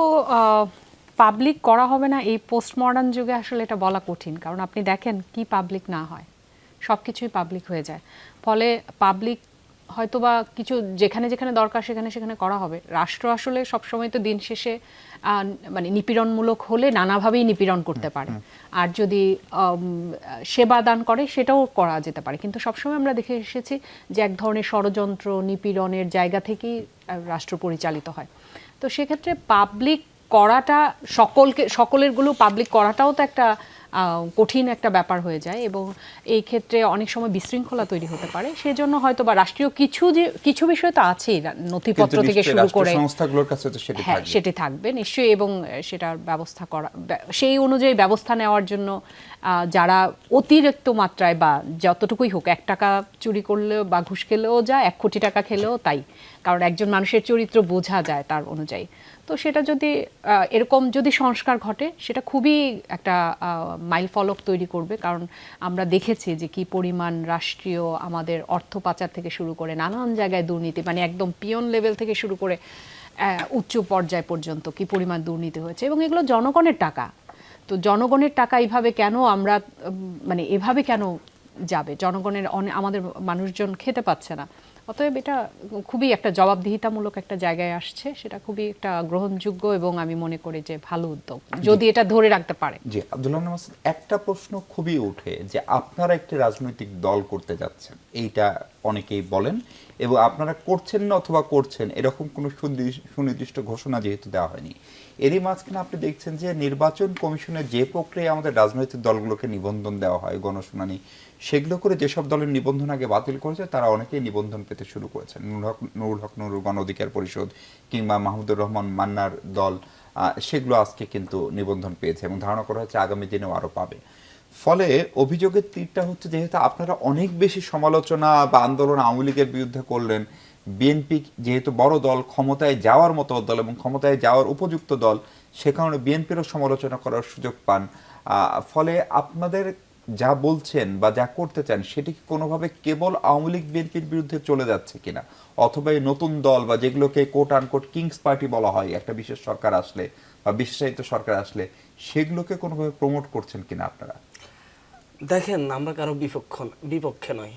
পাবলিক করা হবে না এই পোস্ট মডার্ন যুগে, আসলে এটা বলা কঠিন। কারণ আপনি দেখেন কি পাবলিক না হয়, সব কিছুই পাবলিক হয়ে যায়। ফলে পাবলিক হয়তো বা কিছু যেখানে যেখানে দরকার সেখানে সেখানে করা হবে। রাষ্ট্র আসলে সবসময় তো দিন শেষে মানে নিপীড়নমূলক হলে নানাভাবেই নিপীড়ন করতে পারে, আর যদি সেবা দান করে সেটাও করা যেতে পারে। কিন্তু সবসময় আমরা দেখে এসেছি যে এক ধরনের ষড়যন্ত্র, নিপীড়নের জায়গা থেকেই রাষ্ট্র পরিচালিত হয়। তো সেক্ষেত্রে পাবলিক করাটা সকলেরগুলো পাবলিক করাটাও তো একটা কঠিন একটা ব্যাপার হয়ে যায়, এবং এই ক্ষেত্রে অনেক সময় বিশৃঙ্খলা তৈরি হতে পারে। সেজন্য হয়তো বা রাষ্ট্রীয় কিছু বিষয় তো আছেই, নথিপত্র থেকে শুরু করে সংস্থাগুলোর কাছে তো সেটি হ্যাঁ থাকবে। সেটি থাকবে নিশ্চয়ই, এবং সেটার ব্যবস্থা করা, সেই অনুযায়ী ব্যবস্থা নেওয়ার জন্য যারা অতিরিক্ত মাত্রায় বা যতটুকুই হোক, 1 টাকা চুরি করলেও বা ঘুষ খেলেও যা, 1 কোটি টাকা খেলেও তাই, কারণ একজন মানুষের চরিত্র বোঝা যায় তার অনুযায়ী। তো সেটা যদি এরকম যদি সংস্কার ঘটে, সেটা খুবই একটা মাইল ফলক তৈরি করবে। কারণ আমরা দেখেছি যে কি পরিমাণ রাষ্ট্রীয় আমাদের অর্থ পাচার থেকে শুরু করে নানান জায়গায় দুর্নীতি, মানে একদম পিয়ন লেভেল থেকে শুরু করে উচ্চ পর্যায় পর্যন্ত কি পরিমাণ দুর্নীতি হয়েছে, এবং এগুলো জনগণের টাকা। তো জনগণের টাকা এইভাবে কেন আমরা মানে এভাবে কেন যাবে? জনগণের আমাদের মানুষজন খেতে পাচ্ছে না। অতএব এটা খুবই একটা জবাবদিহিতামূলক একটা জায়গায় আসছে, সেটা খুবই একটা গ্রহণযোগ্য এবং আমি মনে করি যে ভালো উদ্যোগ, যদি এটা ধরে রাখতে পারে। জি, আব্দুল্লাহ মাসুদ, একটা প্রশ্ন খুবই ওঠে যে আপনারা একটি রাজনৈতিক দল করতে যাচ্ছেন, এইটা অনেকেই বলেন, এবং আপনারা করছেন না অথবা করছেন, এরকম কোনো সুনির্দিষ্ট ঘোষণা যেহেতু দেওয়া হয়নি। এরই মাঝখানে আপনি দেখছেন যে নির্বাচন কমিশনের যে প্রক্রিয়ায় আমাদের রাজনৈতিক দলগুলোকে নিবন্ধন দেওয়া হয়, গণশুনানি, সেগুলো করে যেসব দলের নিবন্ধন আগে বাতিল করেছে তারা অনেকেই নিবন্ধন পেতে শুরু করেছেন। নুরুল হক নুরুল, গণ অধিকার পরিষদ কিংবা মাহমুদুর রহমান মান্নার দল, সেগুলো আজকে কিন্তু নিবন্ধন পেয়েছে এবং ধারণা করা হচ্ছে আগামী দিনেও আরও পাবে। ফলে অভিযোগের তীরটা হচ্ছে, যেহেতু আপনারা অনেক বেশি সমালোচনা বা আন্দোলন আওয়ামী লীগের বিরুদ্ধে করলেন, বিএনপি যেহেতু বড় দল, ক্ষমতায় যাওয়ার মতো দল এবং ক্ষমতায় যাওয়ার উপযুক্ত দল, সে কারণে বিএনপিরও সমালোচনা করার সুযোগ পান। ফলে আপনাদের যা বলছেন বা যা করতে চান সেটি কি কোনোভাবে কেবল আওয়ামী লীগ বিএনপির বিরুদ্ধে চলে যাচ্ছে কিনা, অথবা এই নতুন দল বা যেগুলোকে কোট আনকোট কিংস পার্টি বলা হয় একটা বিশেষ সরকার আসলে বা বিশেষায়িত সরকার আসলে, সেগুলোকে কোনোভাবে প্রমোট করছেন কিনা আপনারা? দেখেন, আমরা কারো বিপক্ষে নয়।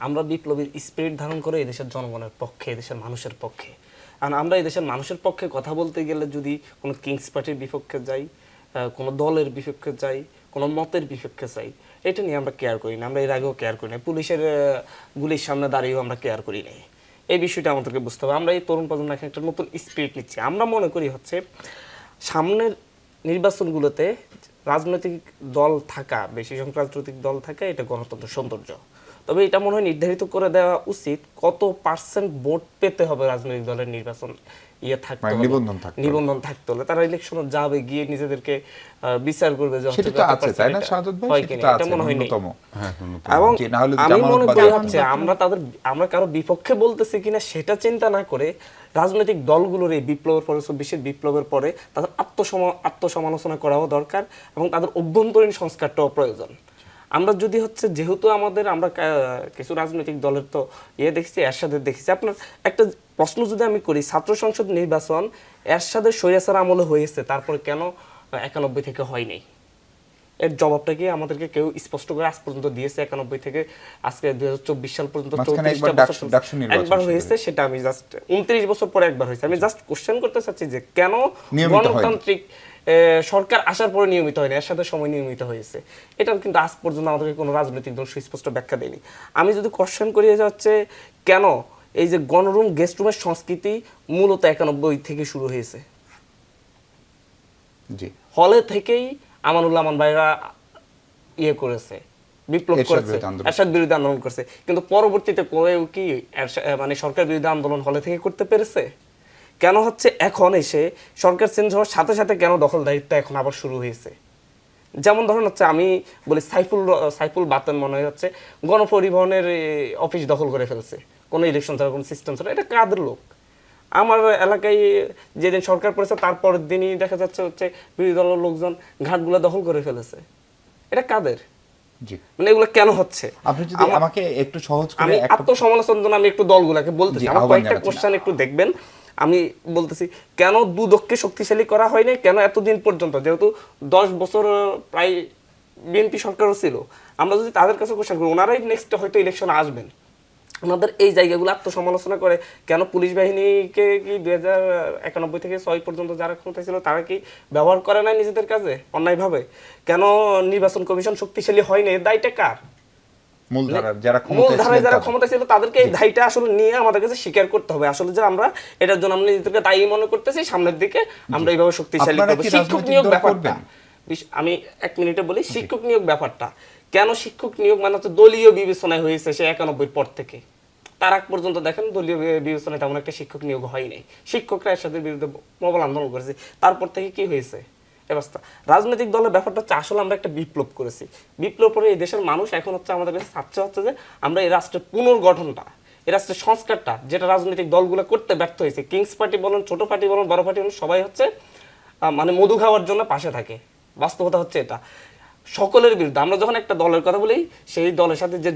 আমরা বিপ্লবীর স্পিরিট ধারণ করে এদেশের জনগণের পক্ষে, এদেশের মানুষের পক্ষে। আর আমরা এই দেশের মানুষের পক্ষে কথা বলতে গেলে যদি কোনো কিংস পার্টির বিপক্ষে যাই, কোনো দলের বিপক্ষে যাই, কোনো মতের বিপক্ষে যাই, এটা নিয়ে আমরা কেয়ার করি না। আমরা এর আগেও কেয়ার করি না, পুলিশের গুলির সামনে দাঁড়িয়েও আমরা কেয়ার করি নাই। এই বিষয়টা আমাদেরকে বুঝতে হবে। আমরা এই তরুণ প্রজন্ম এখন একটা নতুন স্পিরিট নিচ্ছি। আমরা মনে করি হচ্ছে সামনের নির্বাচনগুলোতে রাজনৈতিক দল থাকা, বেশি সংখ্যক রাজনৈতিক দল থাকা, এটা গণতন্ত্রের সৌন্দর্য। তবে এটা মনে হয় নির্ধারিত করে দেওয়া উচিত কত পার্সেন্ট ভোট পেতে হবে রাজনৈতিক দলের নির্বাচন থাকতে হবে, নিবন্ধন থাকতে হলে তারা ইলেকশনে যাবে, গিয়ে নিজেদেরকে বিচার করবে যে সেটা তো আছে, তাই না সাদত ভাই? সেটা তো আছে, এটা মনে হয় ন্যূনতম। এবং যে না হলে আমি জামানত মনে বা করি জামাত হচ্ছে আমরা কারো বিপক্ষে বলতেছি কিনা সেটা চিন্তা না করে রাজনৈতিক দলগুলোর এই বিপ্লবের পরে, ২৪ বিপ্লবের পরে তাদের আত্মসমালোচনা করাও দরকার এবং তাদের অভ্যন্তরীণ সংস্কারটাও প্রয়োজন। আমরা যদি হচ্ছে যেহেতু আমরা কিছু রাজনৈতিক দলের তো দেখছি, এরশাদের দেখছি। আপনার একটা প্রশ্ন যদি আমি করি, ছাত্র সংসদ নির্বাচন এরশাদের স্বৈরাচার আমলে হয়েছে, তারপরে কেন ৯১ থেকে হয়নি? এর জবাবটা কি আমাদেরকে কেউ স্পষ্ট করে আজ পর্যন্ত দিয়েছে? ৯১ থেকে আজকে ২০২৪ সাল পর্যন্ত 34টা বছর একবার হয়েছে, সেটা আমি জাস্ট ২৯ বছর পরে একবার হয়েছে। আমি জাস্ট কোশ্চেন করতে চাচ্ছি যে কেন গণতান্ত্রিক সরকার আসার পরে নিয়মিত হয়নি, এর সাথে সময় নিয়মিত হয়েছে? এটার কিন্তু আজ পর্যন্ত আমাদেরকে কোনো রাজনৈতিক দল সুস্পষ্ট ব্যাখ্যা দেয়নি। আমি যদি কোশ্চেন করি হচ্ছে কেন এই যে গণরুম গেস্ট রুমের সংস্কৃতি মূলত ৯১ থেকে শুরু হয়েছে। জি, হলে থেকেই আমানুল্লাহ আমান ভাইরা করেছে, বিপ্লব করেছে, এরশাদ বিরোধী আন্দোলন করছে, কিন্তু পরবর্তীতে করেও কি মানে সরকার বিরোধী আন্দোলন হলে থেকে করতে পেরেছে? কেন হচ্ছে এখন এসে সরকার চেঞ্জ হওয়ার সাথে সাথে কেন দখলদারিত্ব এখন আবার শুরু হয়েছে? যেমন ধরুন হচ্ছে আমি বলি সাইফুল বাতেন মনে হয় হচ্ছে গণপরিবহনের অফিস দখল করে ফেলছে, কোনো ইলেকশন ছাড়া, কোনো সিস্টেম ছাড়া। এটা কাদের লোক? আমার এলাকায় যেদিন সরকার পড়েছে তারপরের দিনই দেখা যাচ্ছে হচ্ছে বিরোধী দলের লোকজন ঘাটগুলো দখল করে ফেলেছে। এটা কাদের? মানে এগুলো কেন হচ্ছে? আপনি যদি আমাকে একটু সহজ করে আমি আত্মসমালোচনার জন্য আমি একটু দলগুলোকে বলতেছি, আমার কয়েকটা কোশ্চেন একটু দেখবেন। আমি বলতেছি কেন দুদককে শক্তিশালী করা হয়নি, কেন এতদিন পর্যন্ত, যেহেতু 10 বছর প্রায় বিএনপি সরকারও ছিল, আমরা যদি তাদের কাছে কোশ্চেন করি, ওনারাই নেক্সট হয়তো ইলেকশনে আসবেন, ওনাদের এই জায়গাগুলো আত্মসমালোচনা করে কেন পুলিশ বাহিনীকে কি ২০৯১ থেকে ৬ পর্যন্ত যারা ক্ষমতায় ছিল তারা কি ব্যবহার করে না নিজেদের কাজে অন্যায়ভাবে? কেন নির্বাচন কমিশন শক্তিশালী হয়নি? এর দায়টা কার? মূলধারায় যারা ক্ষমতা ছিল তাদেরকে এই দায়টা আসলে নিয়ে আমাদের কাছে স্বীকার করতে হবে আসলে যে আমরা এটার জন্য আমরা নিজেদেরকে দায়ী মনে করতেছি, সামনের দিকে আমরা এইভাবে শক্তিশালী করব। শিক্ষক নিয়োগ ব্যাপারটা আমি ১ মিনিটে বলি। শিক্ষক নিয়োগ ব্যাপারটা কেন শিক্ষক নিয়োগ মানে হচ্ছে দলীয় বিবেচনায় হয়েছে সে ৯১ পর থেকে, তার আগ পর্যন্ত দেখেন দলীয় বিবেচনায় তেমন একটা শিক্ষক নিয়োগ হয় নাই। শিক্ষকরা এর সাথে বিরুদ্ধে প্রবল আন্দোলন করেছে, তারপর থেকে কি হয়েছে অবস্থা? রাজনৈতিক দলের ব্যাপারটা হচ্ছে আসলে আমরা একটা বিপ্লব করেছি। বিপ্লব করে এই দেশের মানুষ এখন হচ্ছে আমাদের কাছে চাচ্ছে হচ্ছে যে আমরা এই রাষ্ট্রের পুনর্গঠনটা, এই রাষ্ট্রের সংস্কারটা, যেটা রাজনৈতিক দলগুলো করতে ব্যর্থ হয়েছে, কিংস পার্টি বলেন, ছোট পার্টি বলেন, বড় পার্টি বলেন, সবাই হচ্ছে মানে মধু খাওয়ার জন্য পাশে থাকে। বাস্তবতা হচ্ছে এটা। সকলের বিরুদ্ধে আমরা যখন একটা দলের কথা বলি, সেই দলের সাথে যে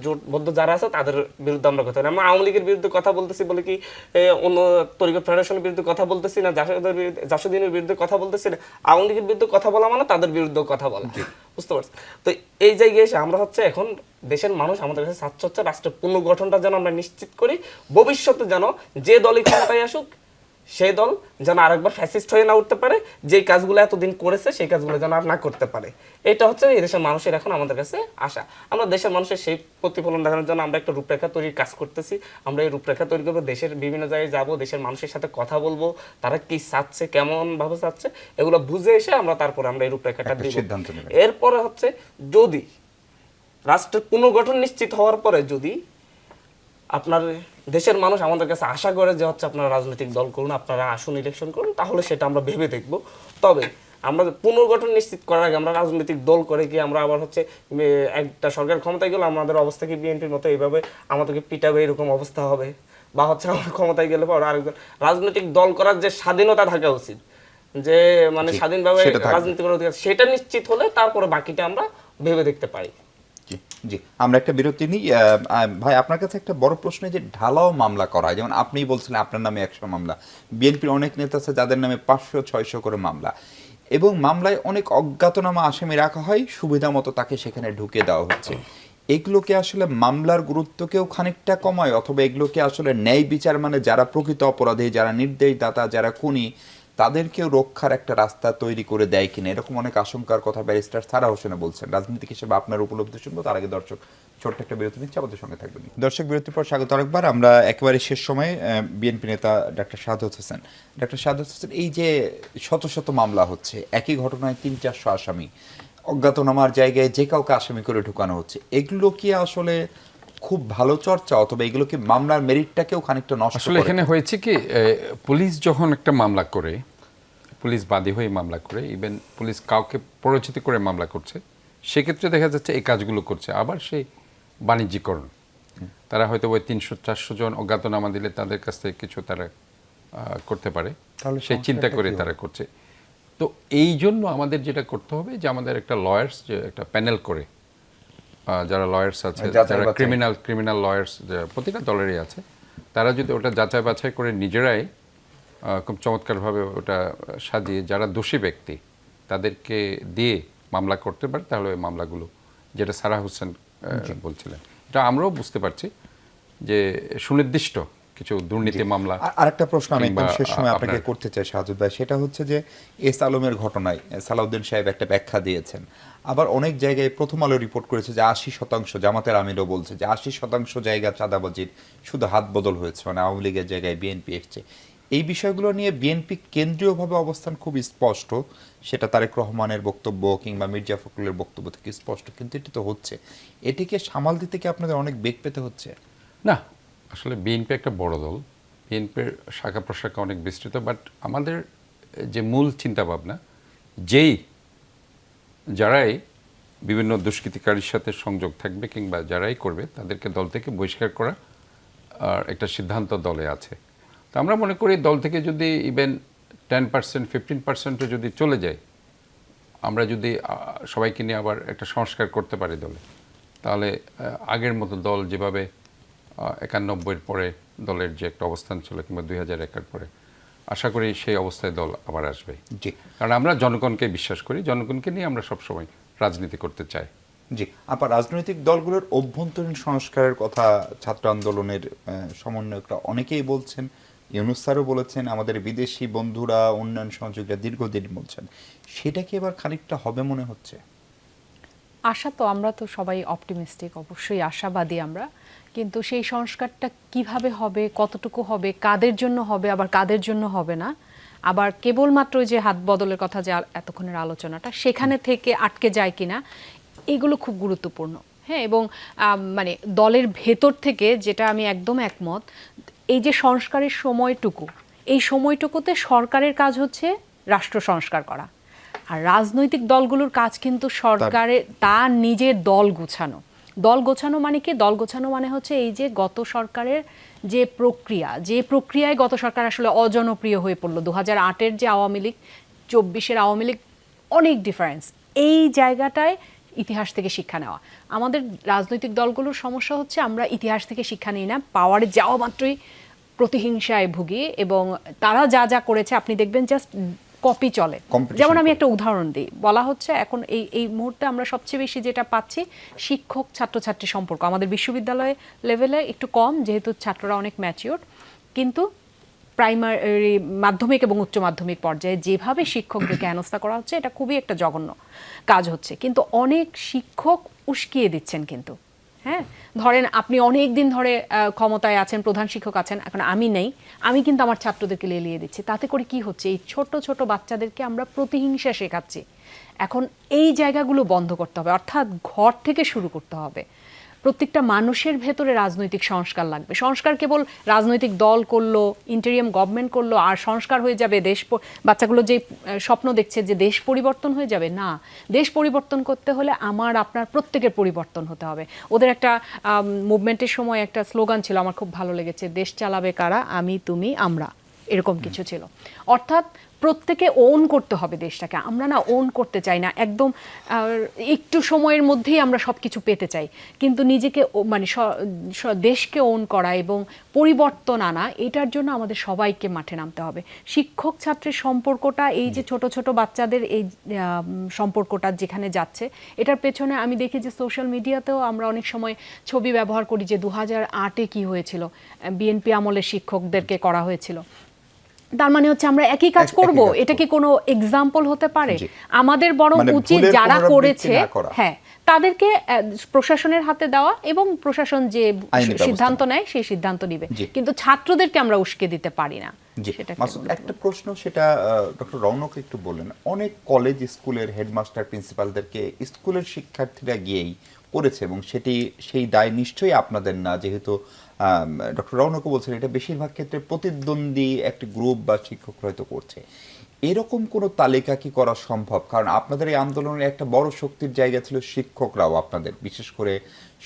জোটবদ্ধ যারা আছে তাদের বিরুদ্ধে আমরা কথা বলি। আমরা আওয়ামী লীগের বিরুদ্ধে কথা বলতেছি বলে কি অন্য তরিকত ফেডারেশনের বিরুদ্ধে কথা বলতেছি না, জাসুদ্দিনের বিরুদ্ধে কথা বলতেছি না। আওয়ামী লীগের বিরুদ্ধে কথা বলা মানে তাদের বিরুদ্ধেও কথা বলা, বুঝতে পারছি? তো এই জায়গায় এসে আমরা হচ্ছে এখন দেশের মানুষ আমাদের কাছে চাচ্ছে হচ্ছে রাষ্ট্রের পুনর্গঠনটা যেন আমরা নিশ্চিত করি, ভবিষ্যতে যেন যে দলই ক্ষমতায় আসুক সেই দল যেন আরেকবার ফ্যাসিস্ট হয়ে না উঠতে পারে, যেই কাজগুলো এতদিন করেছে সেই কাজগুলো যেন আর না করতে পারে। এটা হচ্ছে এই দেশের মানুষের এখন আমাদের কাছে আশা। আমরা দেশের মানুষের সেই প্রতিফলন দেখানোর জন্য আমরা একটা রূপরেখা তৈরির কাজ করতেছি। আমরা এই রূপরেখা তৈরি করবো, দেশের বিভিন্ন জায়গায় যাব, দেশের মানুষের সাথে কথা বলবো, তারা কি চাচ্ছে, কেমন ভাবে চাচ্ছে, এগুলো বুঝে এসে আমরা তারপরে আমরা এই রূপরেখাটা দিব। এরপরে হচ্ছে যদি রাষ্ট্রের পুনর্গঠন নিশ্চিত হওয়ার পরে যদি আপনার দেশের মানুষ আমাদের কাছে আশা করে যে হচ্ছে আপনারা রাজনৈতিক দল করুন, আপনারা আসুন, ইলেকশন করুন, তাহলে সেটা আমরা ভেবে দেখব। তবে আমরা পুনর্গঠন নিশ্চিত করার আগে আমরা রাজনৈতিক দল করে কি আমরা আবার হচ্ছে একটা সরকার ক্ষমতায় গেলে আমাদের অবস্থা কি বিএনপির মতো এইভাবে আমাদেরকে পিটাবে এরকম অবস্থা হবে? বা হচ্ছে আমরা ক্ষমতায় গেলে পর আরেকজন রাজনৈতিক দল করার যে স্বাধীনতা থাকা উচিত, যে মানে স্বাধীনভাবে রাজনীতি করার অধিকার, সেটা নিশ্চিত হলে তারপরে বাকিটা আমরা ভেবে দেখতে পারি। জি, আমরা একটা বিরতি নিই। ভাই, আপনার কাছে একটা বড় প্রশ্ন, যে ঢালাও মামলা করা হয়, যেমন আপনিই বলছিলেন আপনার নামে ১০০ মামলা, বিএনপির অনেক নেতা আছে যাদের নামে ৫০০-৬০০ করে মামলা, এবং মামলায় অনেক অজ্ঞাতনামা আসামি রাখা হয়, সুবিধা মতো তাকে সেখানে ঢুকে দেওয়া হচ্ছে। এগুলোকে আসলে মামলার গুরুত্বকেও খানিকটা কমায়, অথবা এগুলোকে আসলে ন্যায় বিচার মানে যারা প্রকৃত অপরাধী, যারা নির্দেশদাতা, যারা খুনি, তাদেরকেও রক্ষার একটা রাস্তা তৈরি করে দেয় কিনা, এরকম অনেক আশঙ্কার কথা ব্যারিস্টার সারা হোসেন বলছেন। রাজনীতিক হিসেবে আপনার উপলব্ধি শুনবো, তার আগে দর্শক ছোট্ট একটা বিরতি নিচ্ছে, আমাদের সঙ্গে থাকবেন। দর্শক বিরতির পর স্বাগত আরেকবার। আমরা একেবারে শেষ সময়ে বিএনপি নেতা ডাক্তার শাহাদাত হোসেন, এই যে শত শত মামলা হচ্ছে, একই ঘটনায় 300-400 আসামি, অজ্ঞাতনামার জায়গায় যে কাউকে আসামি করে ঢুকানো হচ্ছে, এগুলো কি আসলে খুব ভালো চর্চা, অথবা এগুলো কি মামলার মেরিটটাকেও খানিকটা নষ্ট আসলে করে? এখানে হয়েছে কি, পুলিশ যখন একটা মামলা করে, পুলিশ বাদী হয়ে মামলা করে, ইভেন পুলিশ কাউকে প্ররোচিত করে মামলা করছে, সেক্ষেত্রে দেখা যাচ্ছে এই কাজগুলো করছে। আবার সেই বাণিজ্যিকরণ, তারা হয়তো ওই 300-400 জন অজ্ঞাতনামা দিলে তাদের কাছ থেকে কিছু তারা করতে পারে, তাহলে সেই চিন্তা সংস্কারটা করে কি তারা হবে? করছে। তো এই জন্য আমাদের যেটা করতে হবে যে আমাদের একটা লয়ার্স, যে একটা প্যানেল করে, যারা লয়ার্স আছে, যাচাই যারা বাছাই। ক্রিমিনাল লয়ার্স প্রতিটা দলেরই আছে, তারা যদি ওটা যাচাই বাছাই করে নিজেরাই খুব চমৎকারভাবে ওটা সাজিয়ে যারা দোষী ব্যক্তি তাদেরকে দিয়ে মামলা করতে পারে, তাহলে ওই মামলাগুলো, যেটা সারা হোসেন বলছিলেন, এটা আমরাও বুঝতে পারছি যে সুনির্দিষ্ট কিছু দুর্নীতি মামলা। আরেকটা প্রশ্ন আমি একদম কিংবা শেষ সময় আপনাকে আপনার- করতে চাই সাহায্য ভাই, সেটা হচ্ছে যে এস আলমের ঘটনায় সালাউদ্দিন সাহেব একটা ব্যাখ্যা দিয়েছেন, আবার অনেক জায়গায় প্রথম আলো রিপোর্ট করেছে যে 80%, জামাতের আমিরও বলছে যে 80% জায়গা চাঁদাবাজির শুধু হাত বদল হয়েছে, মানে আওয়ামী লীগের জায়গায় বিএনপি এসছে। এই বিষয়গুলো নিয়ে বিএনপি কেন্দ্রীয়ভাবে অবস্থান খুব স্পষ্ট, সেটা তারেক রহমানের বক্তব্য কিংবা মির্জা ফখরুলের বক্তব্য থেকে স্পষ্ট, কিন্তু এটি তো হচ্ছে, এটিকে সামাল দিতে কি আপনাদের অনেক বেগ পেতে হচ্ছে? না, আসলে বিএনপি একটা বড় দল, বিএনপির শাখা প্রশাখা অনেক বিস্তৃত, বাট আমাদের যে মূল চিন্তাভাবনা, যারাই বিভিন্ন দুষ্কৃতিকারীর সাথে সংযোগ থাকবে কিংবা যারাই করবে তাদেরকে দল থেকে বহিষ্কার করা আর একটা সিদ্ধান্ত দলে আছে। তো আমরা মনে করি দল থেকে যদি ইভেন 10%, 15% যদি চলে যায়, আমরা যদি সবাইকে নিয়ে আবার একটা সংস্কার করতে পারি দলে, তাহলে আগের মতো দল যেভাবে 91-এর পরে দলের যে একটা অবস্থান ছিল কিংবা 2001-এর পরে, আশা করি সেই অবস্থায় দল আবার আসবে। জি, কারণ আমরা জনগণকে বিশ্বাস করি, জনগণকে নিয়ে আমরা সবসময় রাজনীতি করতে চাই। জি। আবার রাজনৈতিক দলগুলোর অভ্যন্তরীণ সংস্কারের কথা ছাত্র আন্দোলনের সমন্বয়করা অনেকেই বলছেন, ইউনূস স্যারও বলেছেন, আমাদের বিদেশি বন্ধুরা, উন্নয়ন সহযোগীরা দীর্ঘদিন বলছেন, সেটা কি এবার খানিকটা হবে মনে হচ্ছে? আশা তো, আমরা তো সবাই অপটিমিস্টিক, অবশ্যই আশাবাদী আমরা, কিন্তু সেই সংস্কারটা কিভাবে হবে, কতটুকু হবে, কাদের জন্য হবে, আবার কাদের জন্য হবে না, আবার কেবলমাত্র যে হাত বদলের কথা যে এতক্ষণের আলোচনাটা, সেখানে থেকে আটকে যায় কিনা, এগুলো খুব গুরুত্বপূর্ণ। হ্যাঁ, এবং মানে দলের ভেতর থেকে যেটা আমি একদম একমত, এই যে সংস্কারের সময়টুকু, এই সময়টুকুতে সরকারের কাজ হচ্ছে রাষ্ট্র সংস্কার করা, আর রাজনৈতিক দলগুলোর কাজ কিন্তু সরকারের তার নিজের দল গোছানো। দল গোছানো মানে কি? দল গোছানো মানে হচ্ছে এই যে গত সরকারের যে প্রক্রিয়ায় গত সরকার আসলে অজনপ্রিয় হয়ে পড়লো। 2008-এর যে আওয়ামী লীগ, 24-এর আওয়ামী লীগ, অনেক ডিফারেন্স। এই জায়গাটায় ইতিহাস থেকে শিক্ষা নেওয়া। আমাদের রাজনৈতিক দলগুলোর সমস্যা হচ্ছে আমরা ইতিহাস থেকে শিক্ষা নিই না, পাওয়ারে যাওয়া মাত্রই প্রতিহিংসায় ভুগি, এবং তারা যা যা করেছে আপনি দেখবেন জাস্ট কপি চলে। যেমন আমি একটা উদাহরণ দিই, বলা হচ্ছে এখন এই মুহূর্তে আমরা সবচেয়ে বেশি যেটা পাচ্ছি, শিক্ষক ছাত্রছাত্রী সম্পর্ক আমাদের বিশ্ববিদ্যালয় লেভেলে একটু কম, যেহেতু ছাত্ররা অনেক ম্যাচিওর, কিন্তু প্রাইমারি, মাধ্যমিক এবং উচ্চ মাধ্যমিক পর্যায়ে যেভাবে শিক্ষকদেরকে হেনস্থা করা হচ্ছে, এটা খুবই একটা জঘন্য কাজ হচ্ছে। কিন্তু অনেক শিক্ষক উস্কিয়ে দিচ্ছেন কিন্তু। হ্যাঁ, ধরেন আপনি অনেক দিন ধরে ক্ষমতায় আছেন, প্রধান শিক্ষক আছেন, এখন আমি নেই, আমি কিন্তু আমার ছাত্রদেরকে লেলিয়ে দিচ্ছি। তাতে করে কি হচ্ছে? এই ছোট ছোট বাচ্চাদেরকে আমরা প্রতিহিংসা শেখাচ্ছি। এখন এই জায়গাগুলো বন্ধ করতে হবে, অর্থাৎ ঘর থেকে শুরু করতে হবে। প্রত্যেকটা মানুষের ভেতরে রাজনৈতিক সংস্কার লাগবে। সংস্কার কেবল রাজনৈতিক দল করলো, ইন্টারিয়াম গভর্নমেন্ট করলো আর সংস্কার হয়ে যাবে, বাচ্চাগুলো যে স্বপ্ন দেখছে যে দেশ পরিবর্তন হয়ে যাবে, না। দেশ পরিবর্তন করতে হলে আমার আপনার প্রত্যেকের পরিবর্তন হতে হবে। ওদের একটা মুভমেন্টের সময় একটা স্লোগান ছিল, আমার খুব ভালো লেগেছে, দেশ চালাবে কারা, আমি, তুমি, আমরা, এরকম কিছু ছিল। অর্থাৎ প্রত্যেকে ওন করতে হবে দেশটাকে। আমরা না ওন করতে চাই না, একদম একটু সময়ের মধ্যেই আমরা সব কিছু পেতে চাই, কিন্তু নিজেকে মানে দেশকে ওন করা এবং পরিবর্তন আনা, এটার জন্য আমাদের সবাইকে মাঠে নামতে হবে। শিক্ষক ছাত্রের সম্পর্কটা, এই যে ছোট ছোট বাচ্চাদের এই সম্পর্কটা যেখানে যাচ্ছে, এটার পেছনে আমি দেখি যে সোশ্যাল মিডিয়াতেও আমরা অনেক সময় ছবি ব্যবহার করি যে 2008-এ কি হয়েছিল, বিএনপি আমলে শিক্ষকদেরকে করা হয়েছিল। তার মানে হচ্ছে আমরা একই কাজ করব, এটা কি কোনো এক্সাম্পল হতে পারে? আমাদের বরং উচিত যারা করেছে, হ্যাঁ, তাদেরকে প্রশাসনের হাতে দেওয়া এবং প্রশাসন যে সিদ্ধান্ত নেয় সেই সিদ্ধান্ত নিবে, কিন্তু ছাত্রদেরকে আমরা উস্কে দিতে পারি না। একটা প্রশ্ন, সেটা ডক্টর রৌনক একটু বললেন, অনেক কলেজ স্কুলের হেডমাস্টার প্রিন্সিপালদেরকে স্কুলের শিক্ষার্থীরা গিয়েই করেছে এবং সেই দায় নিশ্চয়ই আপনাদের না, যেহেতু ডক্টর রৌনক বলছেন এটা বেশিরভাগ ক্ষেত্রে প্রতিদ্বন্দ্বী একটি গ্রুপ বা শিক্ষক হয়তো করছে। এরকম কোনো তালিকা কি করা সম্ভব? কারণ আপনাদের এই আন্দোলনের একটা বড় শক্তির জায়গা ছিল শিক্ষকরাও, আপনাদের বিশেষ করে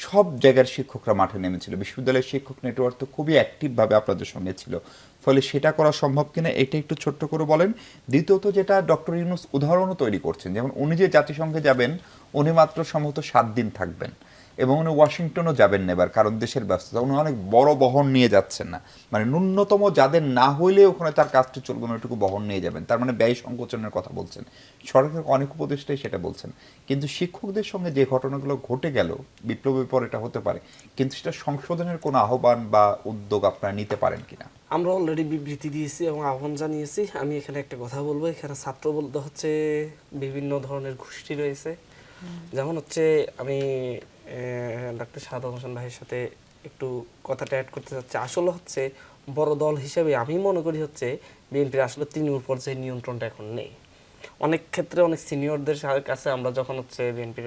সব জায়গার শিক্ষকরা মাঠে নেমেছিল, বিশ্ববিদ্যালয়ের শিক্ষক নেটওয়ার্ক তো খুবই অ্যাক্টিভভাবে আপনাদের সঙ্গে ছিল, ফলে সেটা করা সম্ভব কিনা এটা একটু ছোট্ট করে বলেন। দ্বিতীয়ত, যেটা ডক্টর ইউনূস উদাহরণও তৈরি করছেন, যেমন উনি যে জাতিসংঘে যাবেন উনি মাত্র সম্ভবত 7 দিন থাকবেন এবং উনি ওয়াশিংটনও যাবেন না এবার, কারণ দেশের ব্যস্ততা, উনি অনেক বড় বহন নিয়ে যাচ্ছেন না, মানে ন্যূনতম যাদের না হইলে ওখানে তার কাজটি চলবে না ওইটুকু বহন নিয়ে যাবেন, তার মানে ব্যয় সংকোচনের কথা বলছেন। সরকার অনেক উপদেষ্টাই সেটা বলছেন, কিন্তু শিক্ষকদের সঙ্গে যে ঘটনাগুলো ঘটে গেল, বিপ্লবের পর এটা হতে পারে, কিন্তু সেটা সংশোধনের কোনো আহ্বান বা উদ্যোগ আপনারা নিতে পারেন কিনা? আমরা অলরেডি বিবৃতি দিয়েছি এবং আহ্বান জানিয়েছি। আমি এখানে একটা কথা বলবো, এখানে ছাত্র বলতে হচ্ছে বিভিন্ন ধরনের গোষ্ঠী রয়েছে, যেমন হচ্ছে আমি ডাক্তার শাহাদাত হোসেন ভাইয়ের সাথে একটু কথাটা অ্যাড করতে চাচ্ছি। আসলে হচ্ছে বড় দল হিসেবে আমি মনে করি হচ্ছে বিএনপির আসলে তৃণমূল পর্যায়ে নিয়ন্ত্রণটা এখন নেই। অনেক ক্ষেত্রে অনেক সিনিয়রদের কাছে আমরা যখন হচ্ছে বিএনপির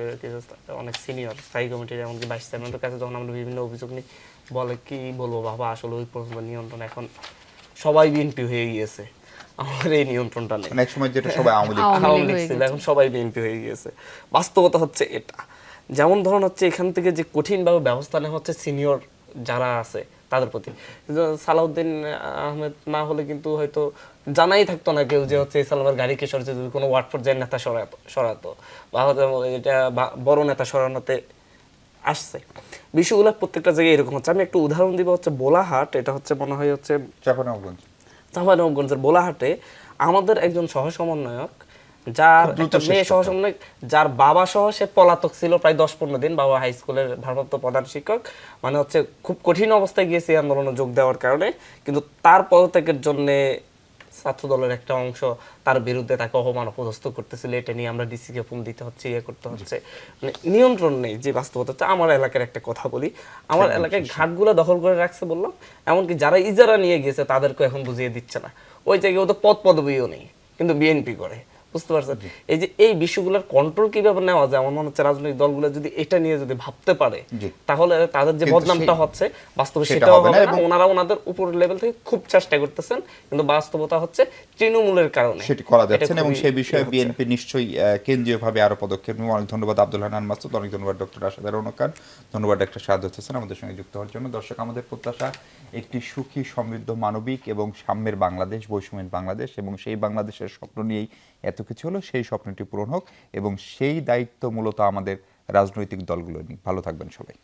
অনেক সিনিয়র স্থায়ী কমিটির এমনকি ভাইস চেয়ারম্যানের কাছে যখন আমরা বিভিন্ন অভিযোগ নিই, বলে কি বলবো বাবা, আসলে ওই পর্যন্ত নিয়ন্ত্রণ এখন সবাই বিএনপি হয়ে গিয়েছে, আমাদের এই নিয়ন্ত্রণটা নেই। এক সময় যেটা সবাই আওয়ামী লীগ ছিল, এখন সবাই বিএনপি হয়ে গিয়েছে। বাস্তবতা হচ্ছে এটা। যেমন ধরুন হচ্ছে এখান থেকে যে কঠিনভাবে ব্যবস্থা নেওয়া হচ্ছে সিনিয়র যারা আছে তাদের প্রতি, সালাউদ্দিন আহমেদ না হলে কিন্তু হয়তো জানাই থাকতো না কেউ যে হচ্ছে সালামের গাড়িকে সরাতে, যদি কোনো ওয়ার্ড পর্যায়ের নেতা সরাতো বা এটা বড় নেতা সরানোতে আসছে, বিষয়গুলো প্রত্যেকটা জায়গায় এরকম হচ্ছে। আমি একটু উদাহরণ দিব, হচ্ছে বোলাহাট, এটা হচ্ছে মনে হয় হচ্ছে চাঁপাইনবাবগঞ্জের বোলাহাটে আমাদের একজন সহ সমন্বয়ক, যার মেয়ে সহ সমন্বয়ক, যার বাবা সহ সে পলাতক ছিল প্রায় 10-15 দিন, বাবা হাই স্কুলের ভারপ্রাপ্ত প্রধান শিক্ষক, মানে হচ্ছে খুব কঠিন অবস্থায় গিয়েছে আন্দোলনে যোগ দেওয়ার কারণে, কিন্তু তার পদত্যাগের জন্য ছাত্র দলের একটা অংশ তার বিরুদ্ধে তাকে অপমান অপদস্থ করতেছিল। এটা নিয়ে আমরা ডিসিকে ফোন দিতে হচ্ছে, ইয়ে করতে হচ্ছে, মানে নিয়ন্ত্রণ নেই। যে বাস্তবতা হচ্ছে, আমার এলাকার একটা কথা বলি, আমার এলাকায় ঘাটগুলো দখল করে রাখছে বললাম, এমনকি যারা ইজারা নিয়ে গেছে তাদেরকে এখন বুঝিয়ে দিচ্ছে না, ওই জায়গায় ওদের পদ পদবিও নেই, কিন্তু বিএনপি করে, বুঝতে পারছেন? এই যে এই বিষয়গুলোর কন্ট্রোল কিভাবে নেওয়া যায়, আমার মনে হচ্ছে রাজনৈতিক দলগুলো যদি এটা নিয়ে যদি ভাবতে পারে, তাহলে তাদের যে বদনামটা হচ্ছে বাস্তবে সেটাও হবে না। ওনারা ওনাদের উপরের লেভেল থেকে খুব চেষ্টা করতেছেন, কিন্তু বাস্তবতা হচ্ছে তৃণমূলের কারণে সেটি করা যাচ্ছে না, এবং সেই বিষয়ে বিএনপি নিশ্চয়ই কেন্দ্রীয়ভাবে আরো পদক্ষেপ নেবে। অনেক ধন্যবাদ আব্দুল হান্নান মাসুদ, অনেক ধন্যবাদ ডক্টর রাশেদা রৌনক খান, ধন্যবাদ ডক্টর শাহাদাত হোসেন আমাদের সঙ্গে যুক্ত হওয়ার জন্য। দর্শক, আমাদের প্রত্যাশা একটি সুখী, সমৃদ্ধ, মানবিক এবং সাম্যের বাংলাদেশ, বৈষম্যের বাংলাদেশ, এবং সেই বাংলাদেশের স্বপ্ন নিয়েই এত কিছু হলো, সেই স্বপ্নটি পূরণ হোক, এবং সেই দায়িত্ব মূলত আমাদের রাজনৈতিক দলগুলো নিয়ে। ভালো থাকবেন সবাই।